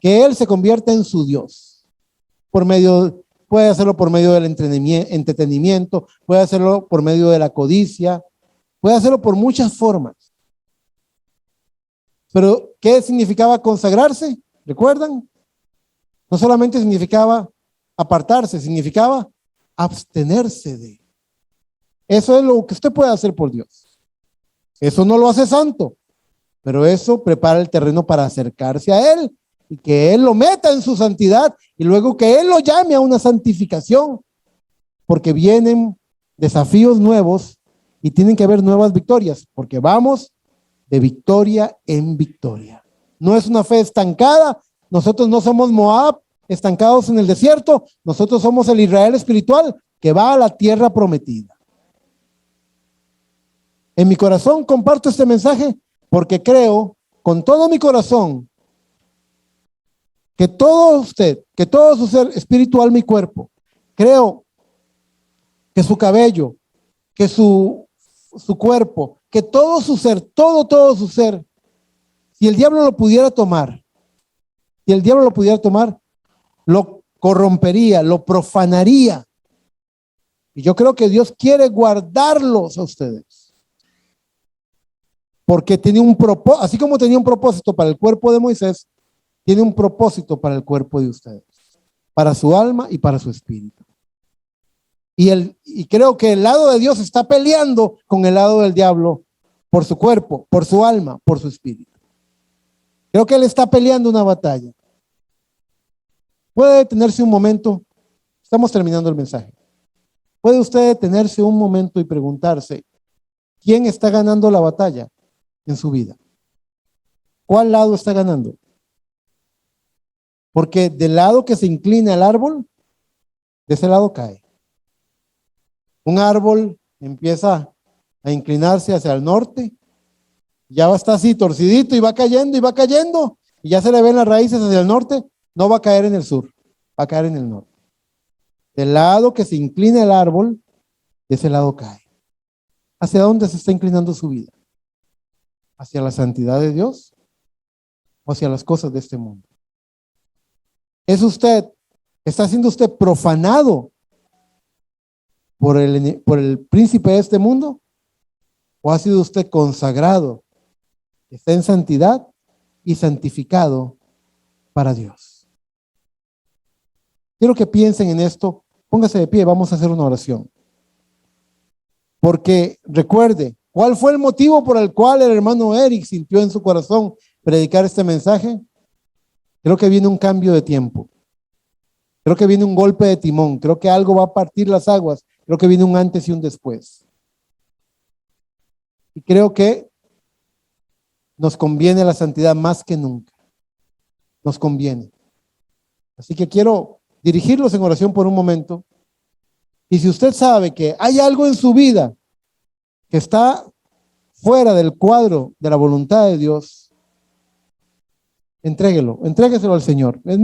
que él se convierta en su Dios. Puede hacerlo por medio del entretenimiento, puede hacerlo por medio de la codicia, puede hacerlo por muchas formas. Pero, ¿qué significaba consagrarse? ¿Recuerdan? No solamente significaba apartarse, significaba abstenerse de. Eso es lo que usted puede hacer por Dios. Eso no lo hace santo, pero eso prepara el terreno para acercarse a Él y que Él lo meta en su santidad y luego que Él lo llame a una santificación, porque vienen desafíos nuevos y tienen que haber nuevas victorias, porque vamos de victoria en victoria. No es una fe estancada. Nosotros no somos Moab, estancados en el desierto. Nosotros somos el Israel espiritual que va a la tierra prometida. En mi corazón comparto este mensaje porque creo con todo mi corazón que todo usted, que todo su ser espiritual, mi cuerpo, creo que su cabello, que su cuerpo, que todo su ser, todo su ser, si el diablo lo pudiera tomar, lo corrompería, lo profanaría. Y yo creo que Dios quiere guardarlos a ustedes. Porque tiene un propósito, así como tenía un propósito para el cuerpo de Moisés, tiene un propósito para el cuerpo de ustedes, para su alma y para su espíritu. Y creo que el lado de Dios está peleando con el lado del diablo por su cuerpo, por su alma, por su espíritu. Creo que él está peleando una batalla. Puede detenerse un momento, estamos terminando el mensaje. Puede usted detenerse un momento y preguntarse, ¿quién está ganando la batalla en su vida? ¿Cuál lado está ganando? Porque del lado que se inclina el árbol, de ese lado cae. Un árbol empieza a inclinarse hacia el norte, ya va a estar así torcidito y va cayendo, y ya se le ven las raíces hacia el norte, no va a caer en el sur, va a caer en el norte. Del lado que se inclina el árbol, de ese lado cae. ¿Hacia dónde se está inclinando su vida? ¿Hacia la santidad de Dios o hacia las cosas de este mundo? ¿Está siendo usted profanado por el príncipe de este mundo? ¿O ha sido usted consagrado? Está en santidad y santificado para Dios. Quiero que piensen en esto. Póngase de pie, vamos a hacer una oración. Porque recuerde, ¿cuál fue el motivo por el cual el hermano Eric sintió en su corazón predicar este mensaje? Creo que viene un cambio de tiempo. Creo que viene un golpe de timón. Creo que algo va a partir las aguas. Creo que viene un antes y un después. Y creo que nos conviene la santidad más que nunca. Nos conviene. Así que quiero dirigirlos en oración por un momento. Y si usted sabe que hay algo en su vida que está fuera del cuadro de la voluntad de Dios, entrégueselo al Señor. Es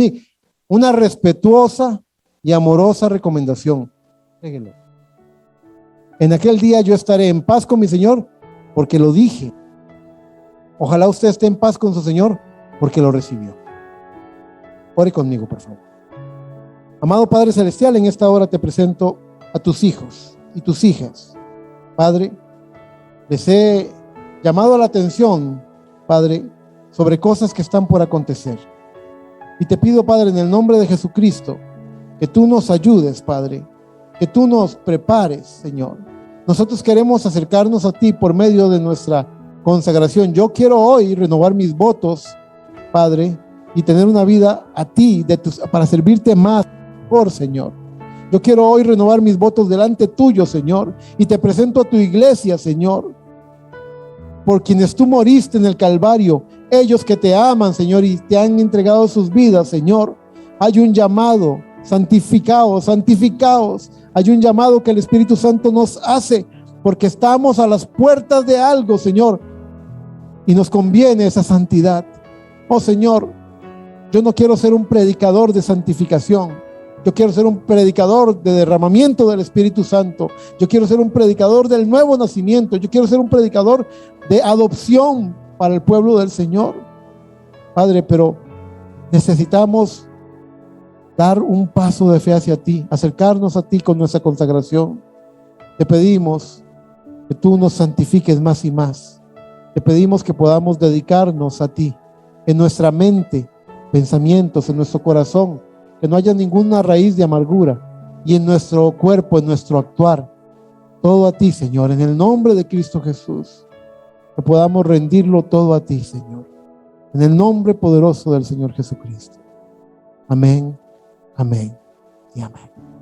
una respetuosa y amorosa recomendación. Entréguelo. En aquel día yo estaré en paz con mi Señor porque lo dije. Ojalá usted esté en paz con su Señor porque lo recibió. Ore conmigo, por favor. Amado Padre Celestial, en esta hora te presento a tus hijos y tus hijas. Padre, les he llamado la atención, Padre, sobre cosas que están por acontecer. Y te pido, Padre, en el nombre de Jesucristo, que tú nos ayudes, Padre, que tú nos prepares, Señor. Nosotros queremos acercarnos a ti por medio de nuestra consagración. Yo quiero hoy renovar mis votos, Padre, y tener una vida a ti, para servirte más, por Señor. Yo quiero hoy renovar mis votos delante tuyo, Señor, y te presento a tu iglesia, Señor, por quienes tú moriste en el Calvario, ellos que te aman, Señor, y te han entregado sus vidas, Señor. Hay un llamado, santificaos, santificaos. Hay un llamado que el Espíritu Santo nos hace, porque estamos a las puertas de algo, Señor, y nos conviene esa santidad. Oh, Señor, yo no quiero ser un predicador de santificación. Yo quiero ser un predicador de derramamiento del Espíritu Santo. Yo quiero ser un predicador del nuevo nacimiento. Yo quiero ser un predicador de adopción para el pueblo del Señor. Padre, pero necesitamos dar un paso de fe hacia ti, acercarnos a ti con nuestra consagración. Te pedimos que tú nos santifiques más y más. Te pedimos que podamos dedicarnos a ti en nuestra mente, pensamientos, en nuestro corazón, que no haya ninguna raíz de amargura, y en nuestro cuerpo, en nuestro actuar, todo a ti, Señor, en el nombre de Cristo Jesús, que podamos rendirlo todo a ti, Señor, en el nombre poderoso del Señor Jesucristo. Amén, amén y amén.